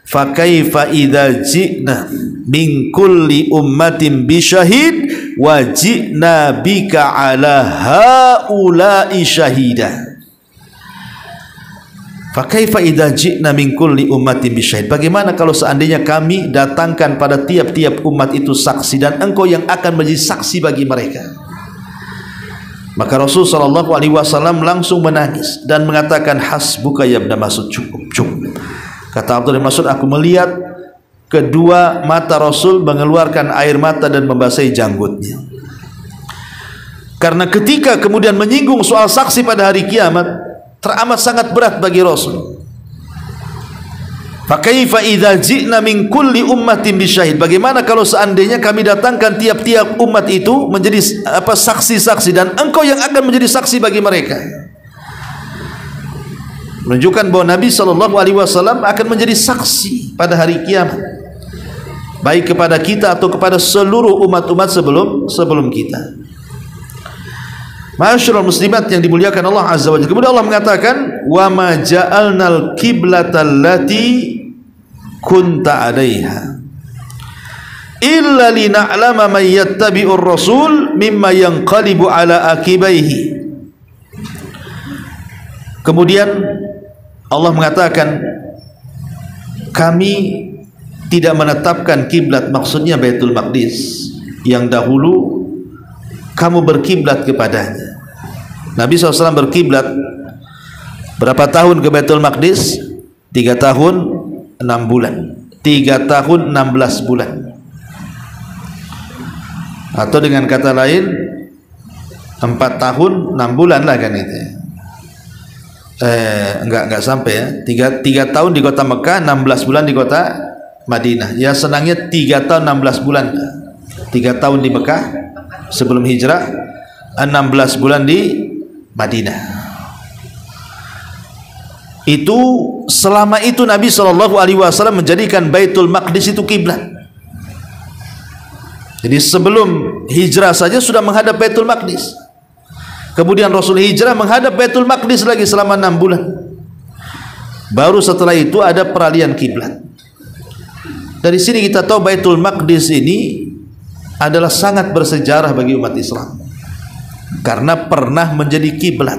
fa kaifa idza ji'na min kulli ummatin bi syahid wa ji'na bika ala haula'i syahida. Fa kaifa idza ji'na min kulli ummatin bi syahid, bagaimana kalau seandainya kami datangkan pada tiap-tiap umat itu saksi dan engkau yang akan menjadi saksi bagi mereka. Maka Rasul SAW langsung menangis dan mengatakan, hasbuka ya Ibnu Mas'ud, cukup. Kata Abdullah bin Mas'ud, aku melihat kedua mata Rasul mengeluarkan air mata dan membasahi janggutnya. Karena ketika kemudian menyinggung soal saksi pada hari kiamat, teramat sangat berat bagi Rasul. Fakaifa idza ji'na min kulli ummatin bisyahid, bagaimana kalau seandainya kami datangkan tiap-tiap umat itu menjadi saksi-saksi dan engkau yang akan menjadi saksi bagi mereka. Menunjukkan bahwa Nabi SAW akan menjadi saksi pada hari kiamat, baik kepada kita atau kepada seluruh umat-umat sebelum kita. Ma'asyiral muslimat yang dimuliakan Allah Azza wa Jalla. Kemudian Allah mengatakan, wa ma ja'alnal qiblatal lati kunta 'alaiha illa lina'lama man yattabi'ur rasul mimma yanqalibu ala akibaihi. Kemudian Allah mengatakan, kami tidak menetapkan kiblat, maksudnya Baitul Maqdis yang dahulu kamu berkiblat kepadanya. Nabi SAW berkiblat berapa tahun ke Baitul Maqdis? 3 tahun 6 bulan, 3 tahun 16 bulan, atau dengan kata lain 4 tahun 6 bulan lah kan itu. Enggak sampai ya. 3 tahun di kota Mekah, 16 bulan di kota Madinah. Ya senangnya 3 tahun 16 bulan. 3 tahun di Mekah sebelum hijrah, 16 bulan di Madinah. Itu selama itu Nabi SAW menjadikan Baitul Maqdis itu kiblat. Jadi sebelum hijrah saja sudah menghadap Baitul Maqdis. Kemudian Rasul hijrah menghadap Baitul Maqdis lagi selama 6 bulan. Baru setelah itu ada peralihan kiblat. Dari sini kita tahu Baitul Maqdis ini adalah sangat bersejarah bagi umat Islam, karena pernah menjadi kiblat.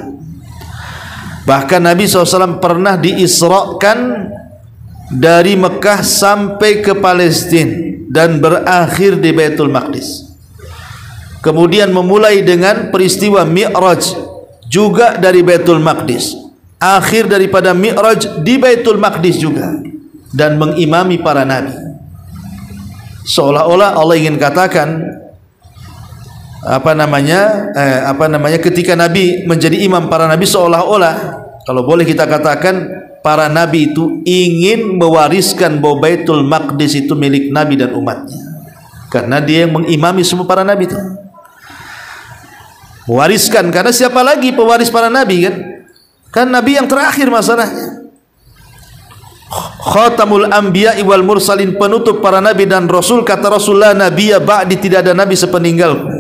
Bahkan Nabi SAW pernah diisrakan dari Mekah sampai ke Palestina dan berakhir di Baitul Maqdis. Kemudian memulai dengan peristiwa Mi'raj juga dari Baitul Maqdis, akhir daripada Mi'raj di Baitul Maqdis juga, dan mengimami para nabi. Seolah-olah Allah ingin katakan ketika Nabi menjadi imam para nabi, seolah-olah kalau boleh kita katakan para nabi itu ingin mewariskan bahwa Baitul Maqdis itu milik Nabi dan umatnya, karena dia yang mengimami semua para nabi itu. Mewariskan, karena siapa lagi pewaris para nabi kan? Kan nabi yang terakhir masalahnya. Khatamul anbiya'i wal mursalin, penutup para nabi dan rasul. Kata Rasulullah, nabiyya ba'di, tidak ada nabi sepeninggalku.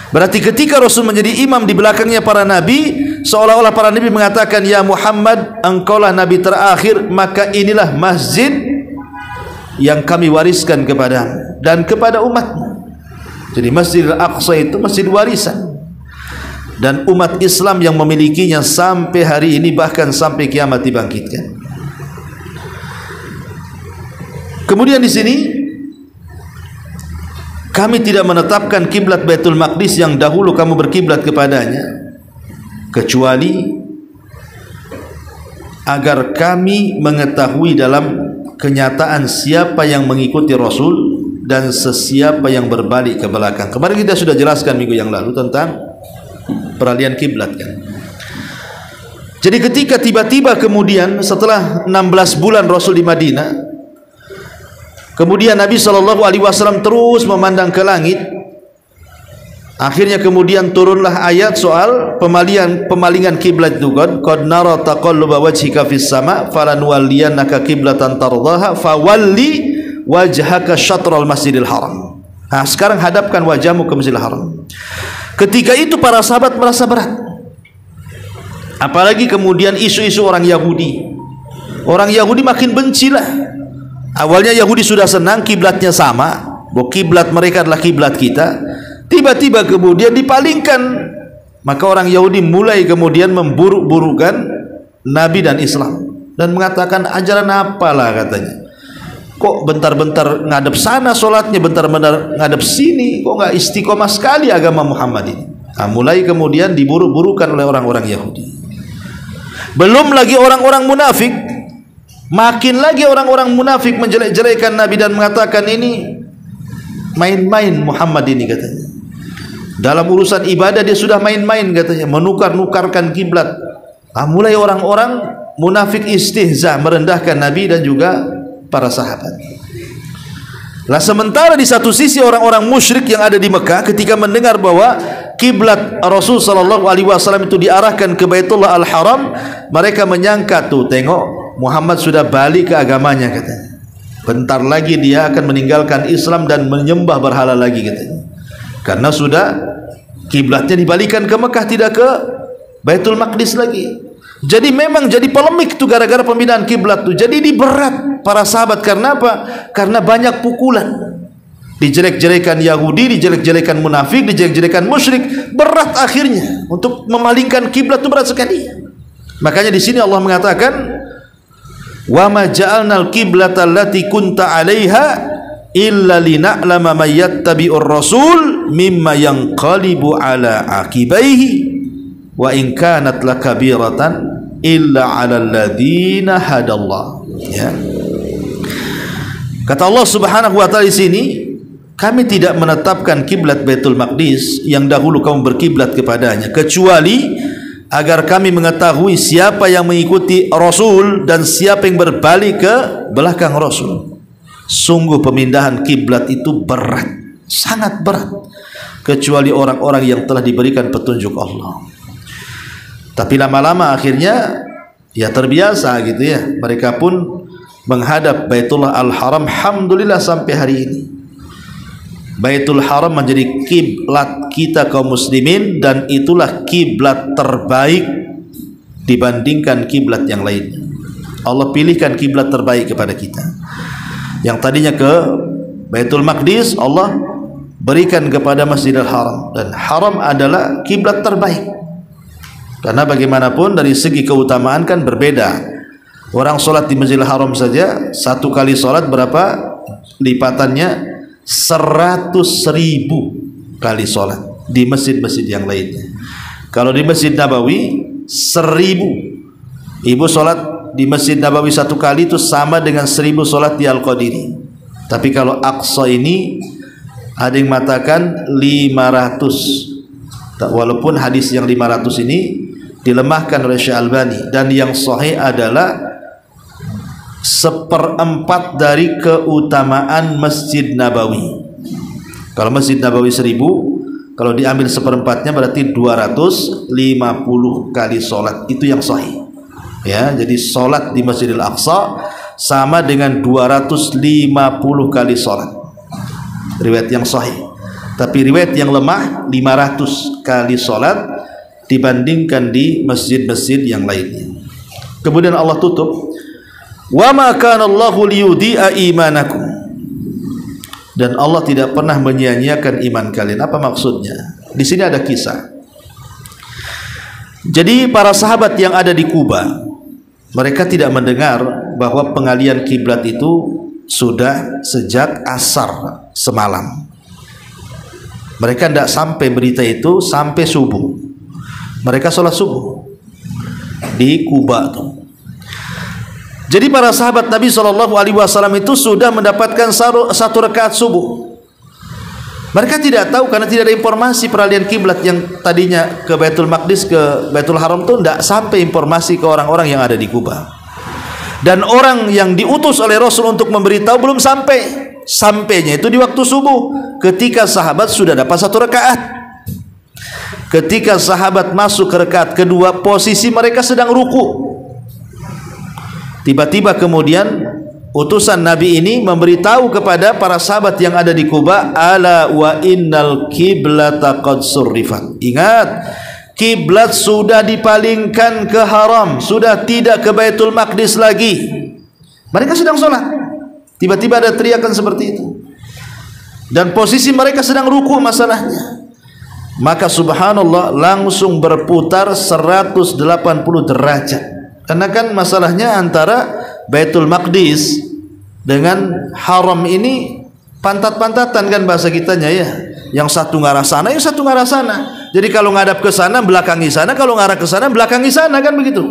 Berarti ketika Rasul menjadi imam di belakangnya para nabi, seolah-olah para nabi mengatakan, ya Muhammad, engkaulah nabi terakhir, maka inilah masjid yang kami wariskan kepadamu dan kepada umatmu. Jadi Masjidil Aqsa itu masjid warisan, dan umat Islam yang memilikinya sampai hari ini, bahkan sampai kiamat dibangkitkan. Kemudian di sini kami tidak menetapkan kiblat Baitul Maqdis yang dahulu kamu berkiblat kepadanya, kecuali agar kami mengetahui dalam kenyataan siapa yang mengikuti Rasul dan sesiapa yang berbalik ke belakang. Kemarin kita sudah jelaskan minggu yang lalu tentang peralihan kiblat kan. Jadi ketika tiba-tiba kemudian setelah 16 bulan Rasul di Madinah, kemudian Nabi SAW terus memandang ke langit. Akhirnya kemudian turunlah ayat soal pemalingan kiblat itu. Qad nara taqalluba wajhika fis sama falanuwalliyannaka qiblatan tardaha fawalli wajhaka syatral masjidil haram. Nah, sekarang hadapkan wajahmu ke Masjidil Haram. Ketika itu para sahabat merasa berat. Apalagi kemudian isu-isu orang Yahudi. Orang Yahudi makin bencilah. Awalnya Yahudi sudah senang kiblatnya sama, bahwa kiblat mereka adalah kiblat kita. Tiba-tiba kemudian dipalingkan, maka orang Yahudi mulai kemudian memburuk-burukan Nabi dan Islam dan mengatakan, ajaran apalah katanya, kok bentar-bentar ngadep sana sholatnya, bentar-bentar ngadep sini, kok nggak istiqomah sekali agama Muhammad ini. Nah, mulai kemudian diburuk-burukan oleh orang-orang Yahudi. Belum lagi orang-orang munafik. Makin lagi orang-orang munafik menjelek-jelekan Nabi dan mengatakan ini main-main Muhammad ini katanya. Dalam urusan ibadah dia sudah main-main katanya, menukar-nukarkan kiblat. Nah, mulai orang-orang munafik istihza, merendahkan Nabi dan juga para sahabat. Lah sementara di satu sisi orang-orang musyrik yang ada di Mekah ketika mendengar bahwa kiblat Rasul sallallahu alaihi wasallam itu diarahkan ke Baitullah Al-Haram, mereka menyangka, tuh tengok Muhammad sudah balik ke agamanya katanya. Bentar lagi dia akan meninggalkan Islam dan menyembah berhala lagi katanya. Karena sudah kiblatnya dibalikan ke Mekah, tidak ke Baitul Maqdis lagi. Jadi memang jadi polemik tuh gara-gara pemindahan kiblat tuh. Jadi diberat para sahabat, karena apa? Karena banyak pukulan. Dijelek-jelekan Yahudi, dijelek-jelekan munafik, dijelek-jelekan musyrik. Berat akhirnya untuk memalingkan kiblat itu, berat sekali. Makanya di sini Allah mengatakan, wa ma ja'alnal qiblata allati kunta 'alaiha illa lina'lama may yattabi'ur rasul mimma yanqalibu 'ala aqibaihi wa in kanat lakabiratan illa 'alal ladzina hadallah. Ya. Kata Allah Subhanahu wa taala di sini, kami tidak menetapkan kiblat Baitul Maqdis yang dahulu kamu berkiblat kepadanya, kecuali agar kami mengetahui siapa yang mengikuti Rasul dan siapa yang berbalik ke belakang Rasul. Sungguh pemindahan kiblat itu berat, sangat berat, kecuali orang-orang yang telah diberikan petunjuk Allah. Tapi lama-lama akhirnya ya terbiasa gitu ya, mereka pun menghadap Baitullah Al-Haram. Alhamdulillah sampai hari ini Baitul Haram menjadi kiblat kita kaum muslimin, dan itulah kiblat terbaik dibandingkan kiblat yang lainnya. Allah pilihkan kiblat terbaik kepada kita. Yang tadinya ke Baitul Maqdis, Allah berikan kepada Masjidil Haram, dan Haram adalah kiblat terbaik. Karena bagaimanapun dari segi keutamaan kan berbeda. Orang sholat di Masjidil Haram saja, satu kali sholat berapa lipatannya? 100.000 kali sholat di masjid-masjid yang lainnya. Kalau di Masjid Nabawi 1.000. Ibu sholat di Masjid Nabawi satu kali itu sama dengan 1.000 sholat di Al-Qadiri. Tapi kalau Aqsa ini ada yang mengatakan 500. Walaupun hadis yang 500 ini dilemahkan oleh Syekh Albani, dan yang sahih adalah 1/4 dari keutamaan Masjid Nabawi. Kalau Masjid Nabawi 1000, kalau diambil 1/4-nya berarti 250 kali sholat. Itu yang sahih. Ya, jadi sholat di Masjidil Aqsa sama dengan 250 kali sholat. Riwayat yang sahih. Tapi riwayat yang lemah 500 kali sholat dibandingkan di masjid-masjid yang lainnya. Kemudian Allah tutup, wa ma kana Allahu liyudhi'a imanakum, dan Allah tidak pernah menyia-nyiakan iman kalian. Apa maksudnya? Di sini ada kisah. Jadi para sahabat yang ada di Kuba, mereka tidak mendengar bahwa pengalian kiblat itu sudah sejak asar semalam. Mereka tidak sampai berita itu sampai subuh. Mereka sholat subuh di Kuba tuh. Jadi para sahabat Nabi SAW itu sudah mendapatkan satu rakaat subuh. Mereka tidak tahu karena tidak ada informasi peralihan kiblat yang tadinya ke Baitul Maqdis, ke Baitul Haram itu tidak sampai informasi ke orang-orang yang ada di Kuba. Dan orang yang diutus oleh Rasul untuk memberitahu belum sampai. Sampainya itu di waktu subuh, ketika sahabat sudah dapat satu rakaat. Ketika sahabat masuk ke rakaat kedua, posisi mereka sedang ruku. Tiba-tiba kemudian utusan Nabi ini memberitahu kepada para sahabat yang ada di Kuba, ala wa innal kiblata qad surrifat. Ingat, kiblat sudah dipalingkan ke haram, sudah tidak ke Baitul Maqdis lagi. Mereka sedang sholat, tiba-tiba ada teriakan seperti itu, dan posisi mereka sedang ruku masalahnya. Maka subhanallah langsung berputar 180 derajat. Karena kan masalahnya antara Baitul Maqdis dengan haram ini pantat-pantatan kan bahasa kitanya ya. Yang satu ngarah sana, yang satu ngarah sana. Jadi kalau ngadap ke sana belakangi sana, kalau ngarah ke sana belakangi sana, kan begitu.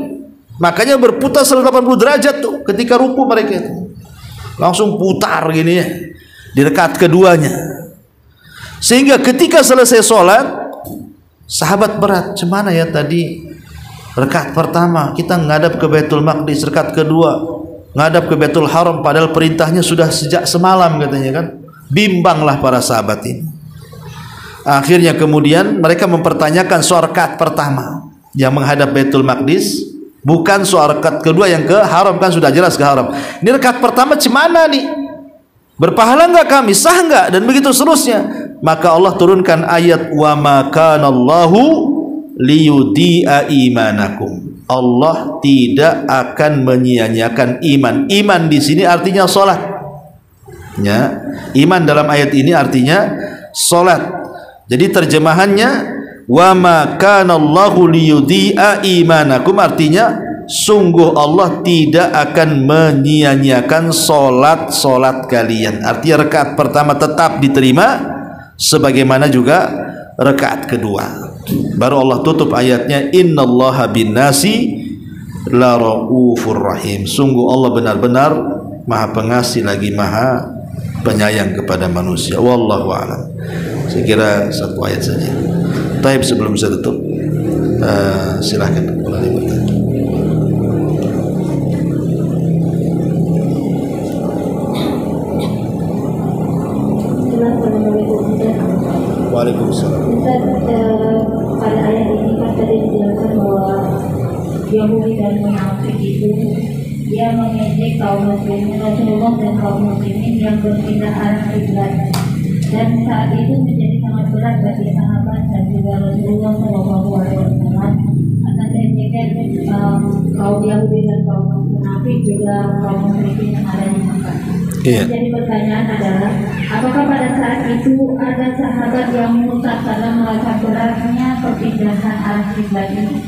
Makanya berputar 180 derajat tuh ketika ruku mereka itu. Langsung putar gini ya di rakaat keduanya. Sehingga ketika selesai sholat, sahabat berat, cemana ya tadi rakaat pertama kita ngadap ke Baitul Maqdis, rakaat kedua ngadap ke Baitul Haram, padahal perintahnya sudah sejak semalam katanya kan. Bimbanglah para sahabat ini. Akhirnya kemudian mereka mempertanyakan soal rakaat pertama yang menghadap Baitul Maqdis, bukan soal rakaat kedua yang ke Haram, kan sudah jelas ke Haram. Ini rakaat pertama cemana nih? Berpahala enggak kami? Sah enggak? Dan begitu seterusnya. Maka Allah turunkan ayat wa ma kana Allahu liyudhi'a imanakum. Allah tidak akan menyia-nyiakan iman. Iman di sini artinya salat. Ya, iman dalam ayat ini artinya salat. Jadi terjemahannya wa ma kana Allahu liyudhi'a imanakum artinya sungguh Allah tidak akan menyia-nyiakan salat kalian. Artinya rakaat pertama tetap diterima sebagaimana juga rakaat kedua. Baru Allah tutup ayatnya, innallaha binnasi la raufur rahim. Sungguh Allah benar-benar maha pengasih lagi maha penyayang kepada manusia. Wallahu a'lam. Saya kira satu ayat saja. Taib, sebelum saya tutup, silahkan kembali bertanya. Waalaikumsalam. Pada ayat ini kan tadi dijelaskan bahwa Yahudi dan munafik itu dia mengejek kaum muslimin Rasulullah dan kaum muslimin yang berpindah arah kiblat, dan saat itu menjadi sangat berat bagi sahabat dan juga Rasulullah SAW atas ejekan kaum Yahudi dan kaum munafik juga kaum muslimin yang ada di Mekah. Jadi pertanyaan adalah, apakah pada saat itu ada sahabat yang murtad karena merasa beratnya perpindahan arah kiblat ini?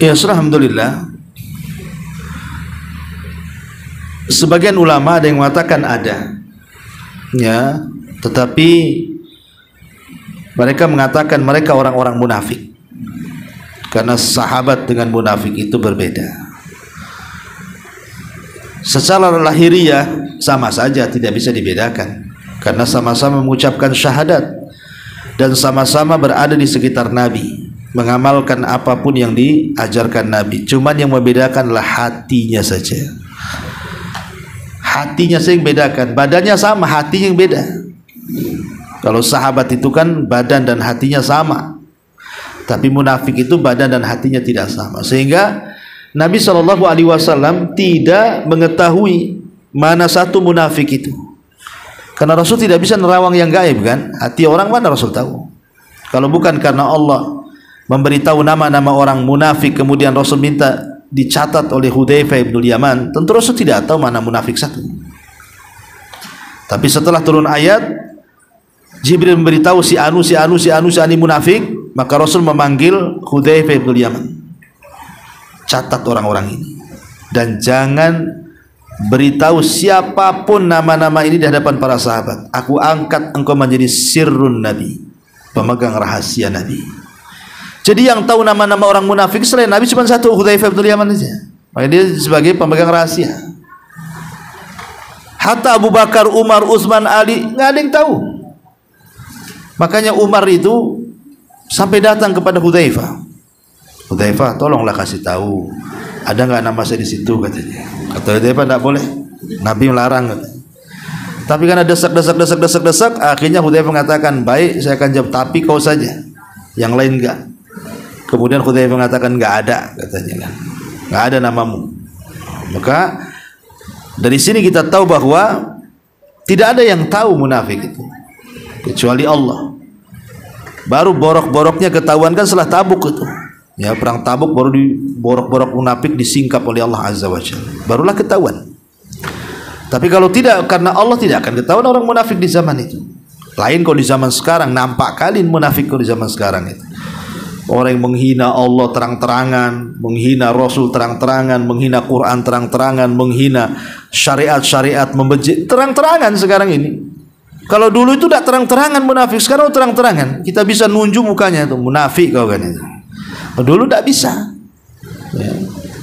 Ya, alhamdulillah. Sebagian ulama ada yang mengatakan ada, ya, tetapi mereka mengatakan mereka orang-orang munafik, karena sahabat dengan munafik itu berbeda. Secara lahiriah sama saja, tidak bisa dibedakan, karena sama-sama mengucapkan syahadat dan sama-sama berada di sekitar Nabi. mengamalkan apapun yang diajarkan Nabi. Cuman yang membedakanlah hatinya saja. Hatinya saja yang bedakan. Badannya sama, hatinya yang beda. Kalau sahabat itu kan badan dan hatinya sama, tapi munafik itu badan dan hatinya tidak sama. Sehingga Nabi SAW tidak mengetahui mana satu munafik itu, karena Rasul tidak bisa nerawang yang gaib kan. Hati orang mana Rasul tahu? Kalau bukan karena Allah memberitahu nama-nama orang munafik, kemudian Rasul minta dicatat oleh Hudzaifah bin Yaman, tentu Rasul tidak tahu mana munafik satu. Tapi setelah turun ayat, Jibril memberitahu si anu munafik, maka Rasul memanggil Hudzaifah bin Yaman. Catat orang-orang ini dan jangan beritahu siapapun nama-nama ini di hadapan para sahabat. Aku angkat engkau menjadi sirrun Nabi, pemegang rahasia Nabi. Jadi yang tahu nama-nama orang munafik selain Nabi cuma satu, Hudzaifah bin Yaman saja. Maka dia sebagai pemegang rahasia. Hatta Abu Bakar, Umar, Utsman, Ali nggak ada yang tahu. Makanya Umar itu sampai datang kepada Hudzaifah. Hudzaifah, tolonglah kasih tahu, ada nggak nama saya di situ, katanya. Kata Hudzaifah, tidak boleh, Nabi melarang, katanya. Tapi karena desak, akhirnya Hudzaifah mengatakan, baik, saya akan jawab, tapi kau saja, yang lain enggak. Kemudian Hudzaifah mengatakan, enggak ada, katanya, enggak ada namamu. Maka dari sini kita tahu bahwa tidak ada yang tahu munafik itu kecuali Allah. Baru borok-boroknya ketahuan kan setelah Tabuk itu. Ya, perang Tabuk baru borok-borok munafik disingkap oleh Allah Azza wa Jalla. Barulah ketahuan. Tapi kalau tidak, karena Allah tidak akan ketahuan orang munafik di zaman itu. Lain kalau di zaman sekarang, nampak kali munafik kalau di zaman sekarang itu. Orang yang menghina Allah terang-terangan, menghina Rasul terang-terangan, menghina Quran terang-terangan, menghina syariat-syariat, membenci terang-terangan sekarang ini. Kalau dulu itu tidak terang-terangan munafik, sekarang terang-terangan. Kita bisa nunjuk mukanya itu munafik kau kan itu. Dulu tidak bisa. Ya.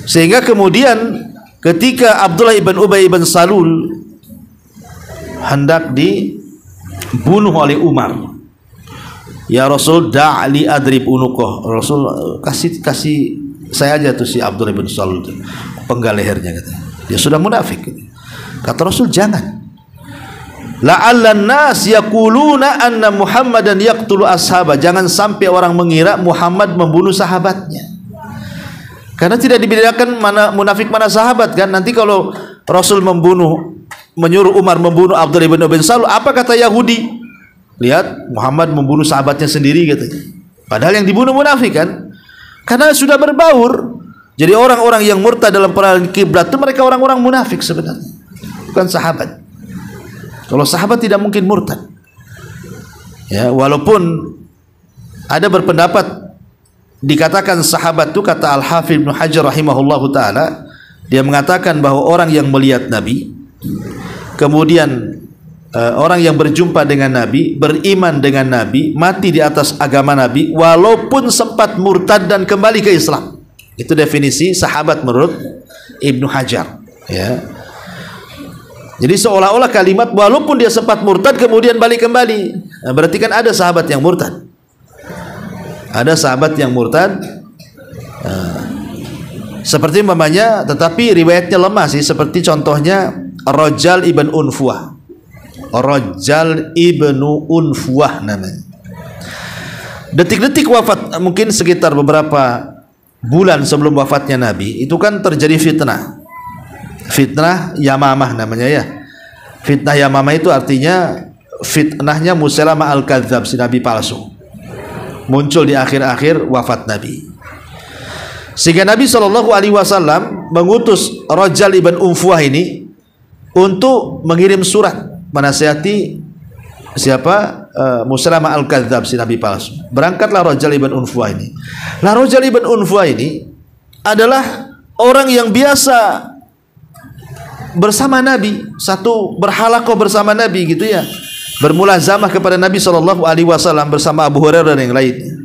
Sehingga kemudian ketika Abdullah ibn Ubay ibn Salul hendak dibunuh oleh Umar, ya Rasul, da'li adrib unuqah. Rasul, kasih saya aja tuh si Abdullah ibn Salul itu, penggal lehernya, kata. Dia sudah munafik. Kata Rasul, jangan. La'allan nas yaquluna anna Muhammadan yaqtulu ashabah. Jangan sampai orang mengira Muhammad membunuh sahabatnya. Karena tidak dibedakan mana munafik mana sahabat kan. Nanti kalau Rasul menyuruh Umar membunuh Abdullah bin Ubay bin Salul, apa kata Yahudi? Lihat, Muhammad membunuh sahabatnya sendiri, katanya. Padahal yang dibunuh munafik kan. Karena sudah berbaur. Jadi orang-orang yang murtad dalam perang kiblat itu mereka orang-orang munafik sebenarnya, bukan sahabat. Kalau sahabat tidak mungkin murtad. Ya, walaupun ada berpendapat dikatakan sahabat itu, kata Al-Hafidz Ibnu Hajar rahimahullahu taala, dia mengatakan bahwa orang yang melihat Nabi, kemudian orang yang berjumpa dengan Nabi, beriman dengan Nabi, mati di atas agama Nabi, walaupun sempat murtad dan kembali ke Islam. Itu definisi sahabat menurut Ibnu Hajar. Ya. Jadi seolah-olah kalimat walaupun dia sempat murtad kemudian balik kembali, nah, berarti kan ada sahabat yang murtad. Ada sahabat yang murtad. Seperti umpamanya, tetapi riwayatnya lemah sih, seperti contohnya Rajal ibn Unfuah. Rajal ibnu Unfuah namanya. Detik-detik wafat, mungkin sekitar beberapa bulan sebelum wafatnya Nabi, itu kan terjadi fitnah. Fitnah Yamamah namanya ya. Fitnah Yamamah itu artinya fitnahnya Musailamah al-Kadzdzab, si nabi palsu. Muncul di akhir-akhir wafat Nabi. Sehingga Nabi SAW mengutus Rajal ibn Unfuah ini untuk mengirim surat menasihati siapa? Musailamah al-Kadzdzab, si nabi palsu. Berangkatlah Rajal ibn Unfuah ini. Lah Rajal ibn Unfuah ini adalah orang yang biasa bersama Nabi, satu berhalaqah bersama Nabi gitu ya, bermulazamah kepada Nabi SAW bersama Abu Hurairah dan yang lainnya.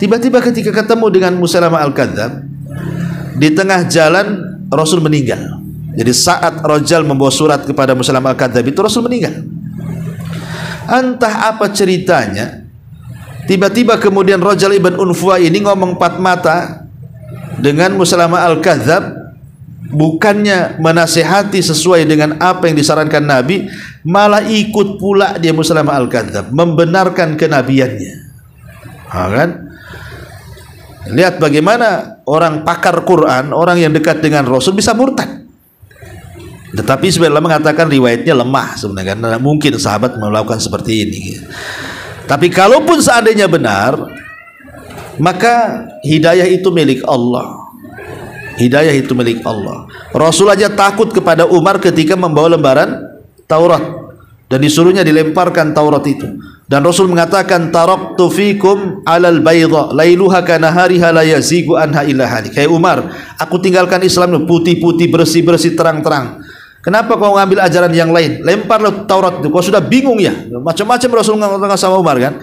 Tiba-tiba ketika ketemu dengan Musailamah al-Kadzdzab, di tengah jalan Rasul meninggal. Jadi saat Rajal membawa surat kepada Musailamah al-Kadzdzab itu Rasul meninggal. Entah apa ceritanya, Tiba-tiba kemudian Rajal ibn Unfuwa ini ngomong empat mata dengan Musailamah al-Kadzdzab, bukannya menasihati sesuai dengan apa yang disarankan Nabi, malah ikut pula dia Musailamah al-Kadzdzab membenarkan kenabiannya. Kan? Lihat bagaimana orang pakar Quran, orang yang dekat dengan Rasul bisa murtad. Tetapi sebenarnya mengatakan riwayatnya lemah sebenarnya, karena mungkin sahabat melakukan seperti ini. Tapi kalaupun seandainya benar, maka hidayah itu milik Allah. Hidayah itu milik Allah. Rasul aja takut kepada Umar ketika membawa lembaran Taurat dan disuruhnya dilemparkan Taurat itu. Dan Rasul mengatakan, taraktu fikum alal bayda lailuha kanahariha la yazigu anha illa halik. Kayak Umar, aku tinggalkan Islam putih-putih, bersih-bersih, terang-terang. Kenapa kau ngambil ajaran yang lain? Lemparlah Taurat itu. Kau sudah bingung ya? Macam-macam Rasul mengatakan sama Umar kan?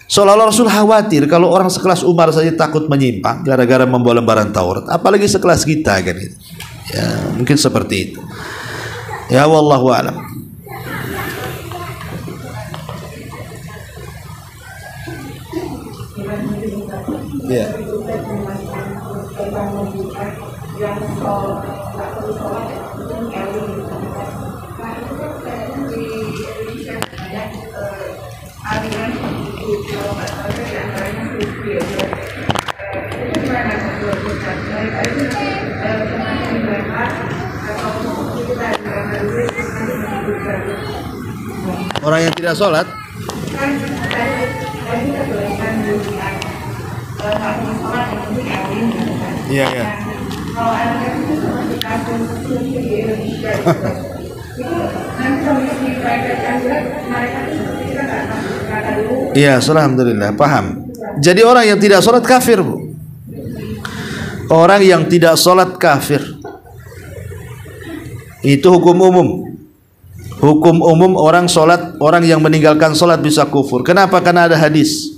Seolah-olah Rasul khawatir kalau orang sekelas Umar saja takut menyimpang gara-gara membawa lembaran Taurat, apalagi sekelas kita kan itu. Ya, mungkin seperti itu. Ya wallahu a'lam. Ya. Orang yang tidak sholat, iya ya. Iya, alhamdulillah, paham. Jadi orang yang tidak sholat kafir, Bu. Orang yang tidak sholat kafir. Itu hukum umum. Hukum umum orang sholat, orang yang meninggalkan sholat bisa kufur. Kenapa? Karena ada hadis.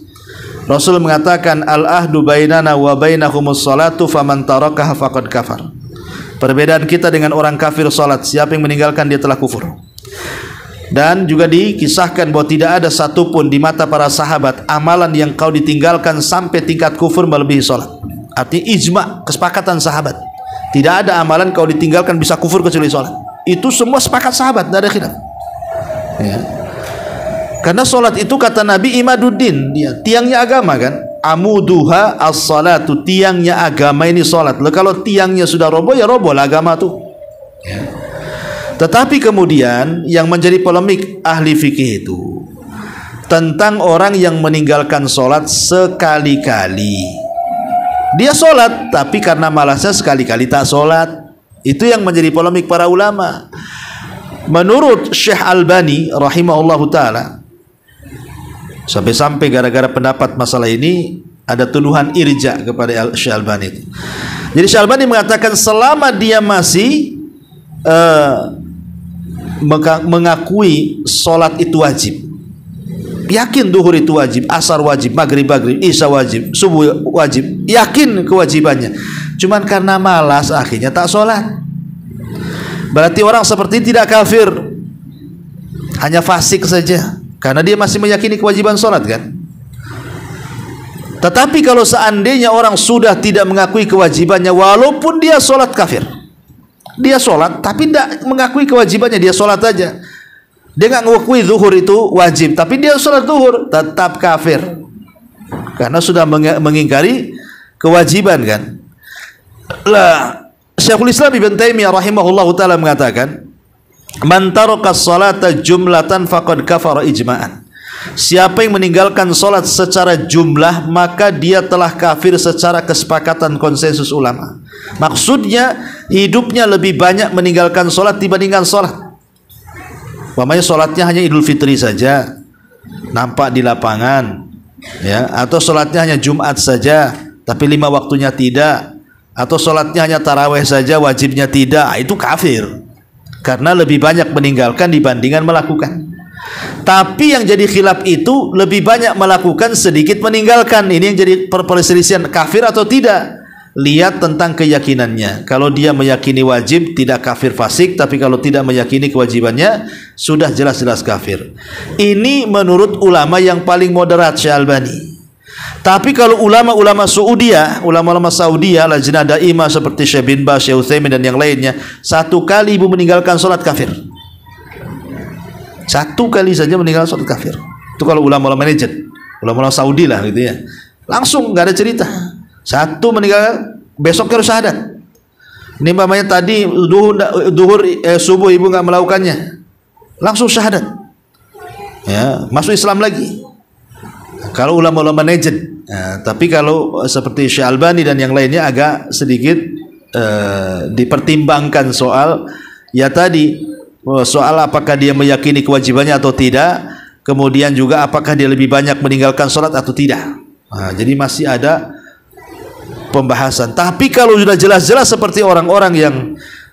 Rasul mengatakan, al-ahdu bainana wa bainahumus sholatu faman tarakaha faqad kafar. Perbedaan kita dengan orang kafir sholat, siapa yang meninggalkan dia telah kufur. Dan juga dikisahkan bahwa tidak ada satupun di mata para sahabat amalan yang kau ditinggalkan sampai tingkat kufur melebihi sholat. Artinya ijma, kesepakatan sahabat. Tidak ada amalan kau ditinggalkan bisa kufur kecuali sholat. Itu semua sepakat sahabat, tidak ada khilaf. Ya. Karena sholat itu kata Nabi imaduddin, dia tiangnya agama kan. Amuduha as-salatu, tiangnya agama ini sholat. Lalu kalau tiangnya sudah roboh ya roboh lah agama tuh. Ya. Tetapi kemudian yang menjadi polemik ahli fikih itu tentang orang yang meninggalkan sholat sekali-kali. Dia sholat tapi karena malasnya sekali-kali tak sholat. Itu yang menjadi polemik para ulama. Menurut Syekh Albani rahimahullahu ta'ala, sampai-sampai gara-gara pendapat masalah ini ada tuduhan irja kepada Syekh Albani itu. Jadi Syekh Albani mengatakan selama dia masih mengakui sholat itu wajib, yakin duhur itu wajib, asar wajib, maghrib isya wajib, subuh wajib, yakin kewajibannya, cuman karena malas akhirnya tak sholat, berarti orang seperti tidak kafir, hanya fasik saja karena dia masih meyakini kewajiban sholat kan. Tetapi kalau seandainya orang sudah tidak mengakui kewajibannya, walaupun dia sholat kafir, dia sholat tapi tidak mengakui kewajibannya, dia sholat aja, dia nggak mengakui zuhur itu wajib, tapi dia sholat zuhur, tetap kafir karena sudah mengingkari kewajiban kan. Lah Syekhul Islam Ibn Taimiyah rahimahullahu ta'ala mengatakan, man taraka sholata jumlatan faqad kafara ijma'an. Siapa yang meninggalkan sholat secara jumlah, maka dia telah kafir secara kesepakatan konsensus ulama. Maksudnya hidupnya lebih banyak meninggalkan sholat dibandingkan sholat. Umpamanya sholatnya hanya Idul Fitri saja, nampak di lapangan, ya, atau sholatnya hanya Jumat saja, tapi 5 waktunya tidak, atau sholatnya hanya taraweh saja, wajibnya tidak, itu kafir karena lebih banyak meninggalkan dibandingkan melakukan. Tapi yang jadi khilaf itu lebih banyak melakukan, sedikit meninggalkan. Ini yang jadi perselisihan, kafir atau tidak. Lihat tentang keyakinannya. Kalau dia meyakini wajib, tidak kafir fasik. Tapi kalau tidak meyakini kewajibannya, sudah jelas-jelas kafir. Ini menurut ulama yang paling moderat, Syekh Albani. Tapi kalau ulama-ulama Saudi, lajnah daimah seperti Syekh bin Baz, Syekh Utsaimin dan yang lainnya, satu kali ibu meninggalkan sholat kafir. Satu kali saja meninggalkan sholat kafir. Itu kalau ulama-ulama manajer, ulama-ulama Saudi lah gitu ya. Langsung nggak ada cerita. Satu meninggal, besok harus syahadat. Ini mamanya tadi subuh ibu nggak melakukannya, langsung syahadat. Ya, masuk Islam lagi. Kalau ulama-ulama najd. Tapi kalau seperti Syekh Albani dan yang lainnya agak sedikit dipertimbangkan soal soal apakah dia meyakini kewajibannya atau tidak, kemudian juga apakah dia lebih banyak meninggalkan sholat atau tidak. Jadi masih ada pembahasan. Tapi kalau sudah jelas-jelas seperti orang-orang yang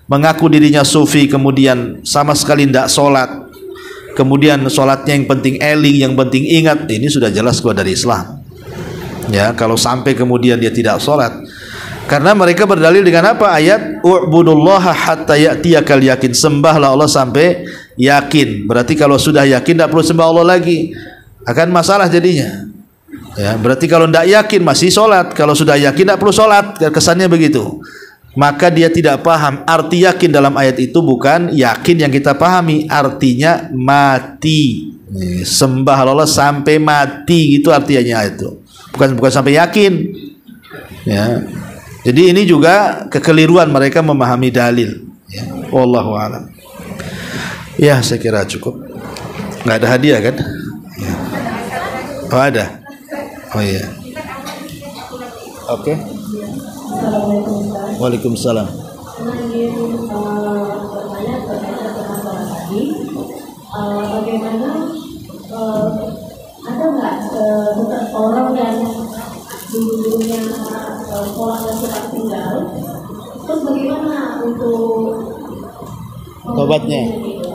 mengaku dirinya sufi kemudian sama sekali tidak sholat, kemudian sholatnya yang penting eling, yang penting ingat, ini sudah jelas keluar dari Islam. Ya, kalau sampai kemudian dia tidak sholat, karena mereka berdalil dengan apa? Ayat u'budullaha hatta ya'tiyakal yakin, sembahlah Allah sampai yakin. Berarti kalau sudah yakin tidak perlu sembah Allah lagi, akan masalah jadinya. Ya, berarti kalau tidak yakin masih sholat, kalau sudah yakin tidak perlu sholat, kesannya begitu. Maka dia tidak paham arti yakin dalam ayat itu bukan yakin yang kita pahami, artinya mati. Sembah Allah sampai mati, itu artinya itu. Bukan sampai yakin. Ya. Jadi ini juga kekeliruan mereka memahami dalil. Ya. Wallahu a'lam. Ya, saya kira cukup. Nggak ada hadiah kan? Ya. Oh, ada. Oh iya. Oke. Waalaikumsalam. Bagaimana ada nggak orang yang dulunya sekolah dan surat tinggal, terus bagaimana untuk tobatnya?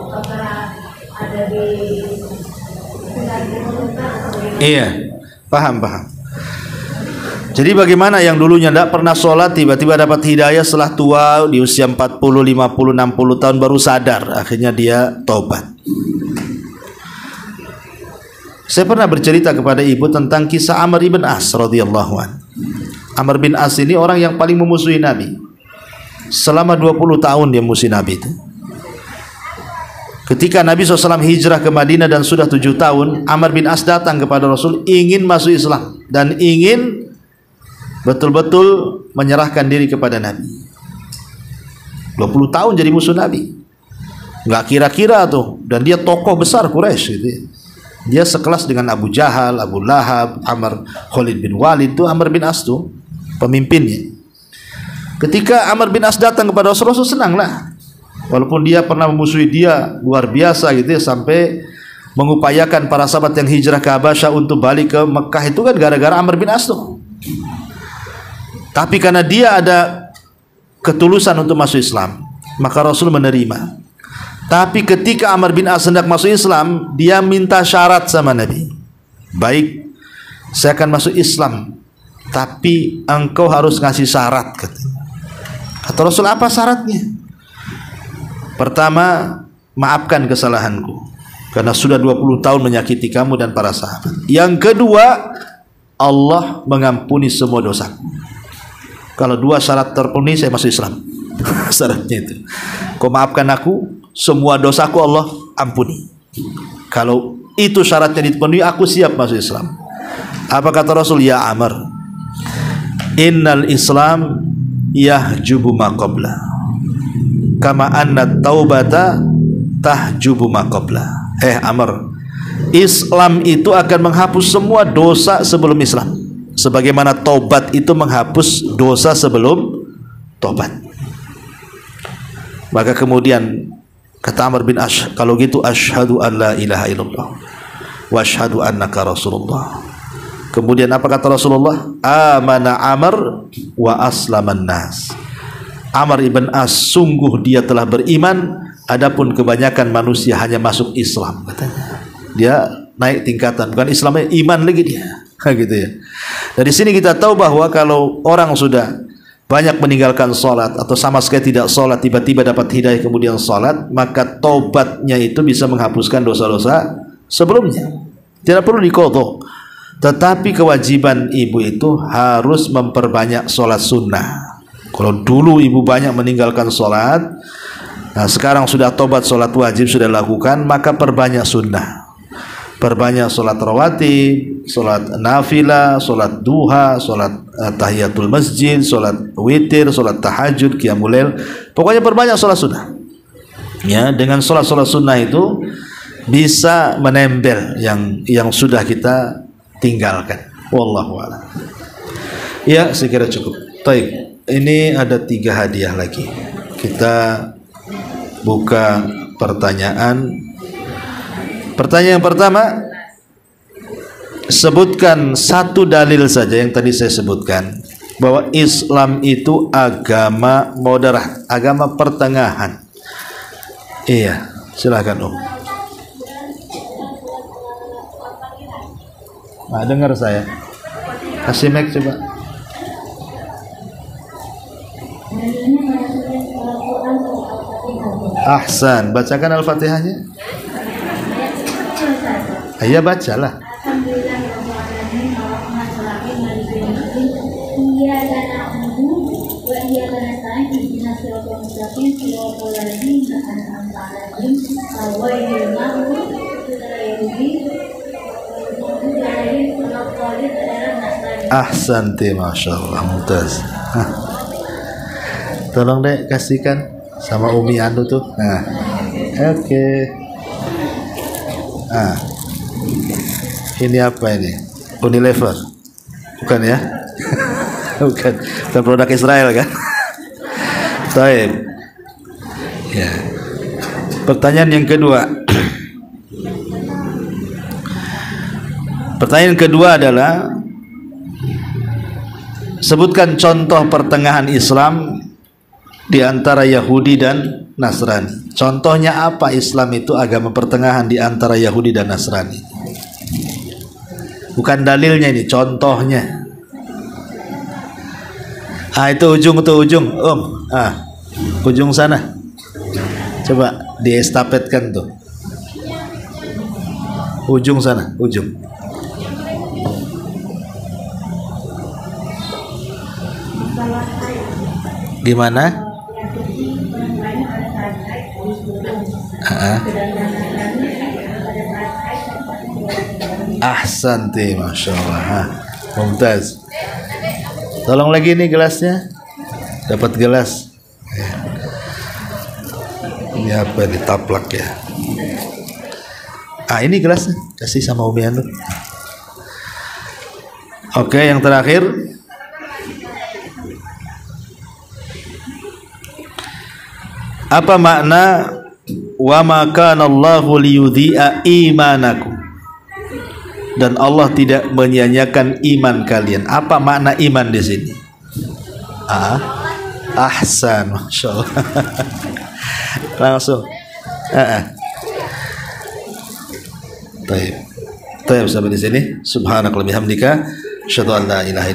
Apakah ada di Iya, paham. Jadi bagaimana yang dulunya tidak pernah sholat tiba-tiba dapat hidayah setelah tua di usia 40, 50, 60 tahun baru sadar, akhirnya dia taubat. Saya pernah bercerita kepada ibu tentang kisah Amr ibn As radhiyallahu an. Amr bin As ini orang yang paling memusuhi Nabi. Selama 20 tahun dia musuhi Nabi itu. Ketika Nabi SAW hijrah ke Madinah dan sudah 7 tahun, Amr bin As datang kepada Rasul ingin masuk Islam dan ingin betul-betul menyerahkan diri kepada Nabi. 20 tahun jadi musuh Nabi, nggak kira-kira tuh. Dan dia tokoh besar Quraisy gitu. Dia sekelas dengan Abu Jahal, Abu Lahab, Khalid bin Walid. Itu Amr bin As tuh pemimpinnya. Ketika Amr bin As datang kepada Rasul, Rasul senanglah. Walaupun dia pernah memusuhi dia luar biasa gitu ya, sampai mengupayakan para sahabat yang hijrah ke Habasyah untuk balik ke Mekah, itu kan gara-gara Amr bin As tuh. Tapi karena dia ada ketulusan untuk masuk Islam, maka Rasul menerima. Tapi ketika Amr bin As hendak masuk Islam, dia minta syarat sama Nabi. Baik, saya akan masuk Islam, tapi engkau harus ngasih syarat. Kata Rasul, apa syaratnya? Pertama, maafkan kesalahanku, karena sudah 20 tahun menyakiti kamu dan para sahabat. Yang kedua, Allah mengampuni semua dosaku. Kalau dua syarat terpenuhi, saya masuk Islam. Syaratnya itu, kau maafkan aku, semua dosaku Allah ampuni. Kalau itu syaratnya dipenuhi, aku siap masuk Islam. Apa kata Rasul? Ya Amr, innal Islam yahjubu ma qabla, kama anna taubata tahjubu ma qabla. Amr, Islam itu akan menghapus semua dosa sebelum Islam, sebagaimana taubat itu menghapus dosa sebelum taubat. Maka kemudian kata Amr bin As, kalau gitu asyhadu an la ilaha illallah wa asyhadu annaka rasulullah. Kemudian apa kata Rasulullah? Amana Amr wa aslaman nas. Amr ibn As, sungguh dia telah beriman, adapun kebanyakan manusia hanya masuk Islam, katanya. Dia naik tingkatan, bukan Islamnya, iman lagi dia. Gitu ya. Dari sini kita tahu bahwa kalau orang sudah banyak meninggalkan sholat atau sama sekali tidak sholat, tiba-tiba dapat hidayah kemudian sholat, maka taubatnya itu bisa menghapuskan dosa-dosa sebelumnya. Tidak perlu diqadha. Tetapi kewajiban ibu itu harus memperbanyak sholat sunnah. Kalau dulu ibu banyak meninggalkan sholat, nah sekarang sudah tobat, sholat wajib sudah lakukan, maka perbanyak sunnah. Perbanyak sholat rawatib, sholat nafilah, sholat duha, sholat tahiyatul masjid, sholat witir, sholat tahajud, qiyamul lail. Pokoknya perbanyak sholat sunnah. Ya, dengan sholat sunnah itu bisa menempel yang sudah kita tinggalkan. Wallahu a'lam. Ya, saya kira cukup. Baik, ini ada 3 hadiah lagi. Kita buka pertanyaan. Pertanyaan yang pertama, sebutkan satu dalil saja yang tadi saya sebutkan, bahwa Islam itu agama moderat, agama pertengahan. Iya, silakan Om. Nah, dengar saya. Kasih mic coba. Ahsan, bacakan Al-Fatihahnya. Iya, bacalah. Ahsanti, Masya Allah, mumtaz. Tolong deh kasihkan sama Umi Anu tuh. Nah, oke. Ini apa ini? Unilever? Bukan ya? Bukan produk Israel kan? Baik. Ya. Pertanyaan yang kedua. Pertanyaan kedua adalah, sebutkan contoh pertengahan Islam di antara Yahudi dan Nasrani. Contohnya apa Islam itu agama pertengahan di antara Yahudi dan Nasrani? Bukan dalilnya ini, contohnya. Itu ujung, Om. Ujung sana. Coba diestafetkan tuh. Ujung sana, ujung. Gimana? Ahsanti, Masya Allah. Mumtaz. Tolong lagi nih gelasnya. Dapat gelas. Ini apa, ditaplak ya? Ini gelasnya. Kasih sama Umi Anu. Oke, yang terakhir. Apa makna wa ma kana Allahu liyudhi'a imanakum? Dan Allah tidak menyia-nyiakan iman kalian. Apa makna iman di sini? Ahsan, Masya Allah. Langsung. Taib sampai di sini. Subhanakallahumma bihamdika, asyhadu an la ilaha illa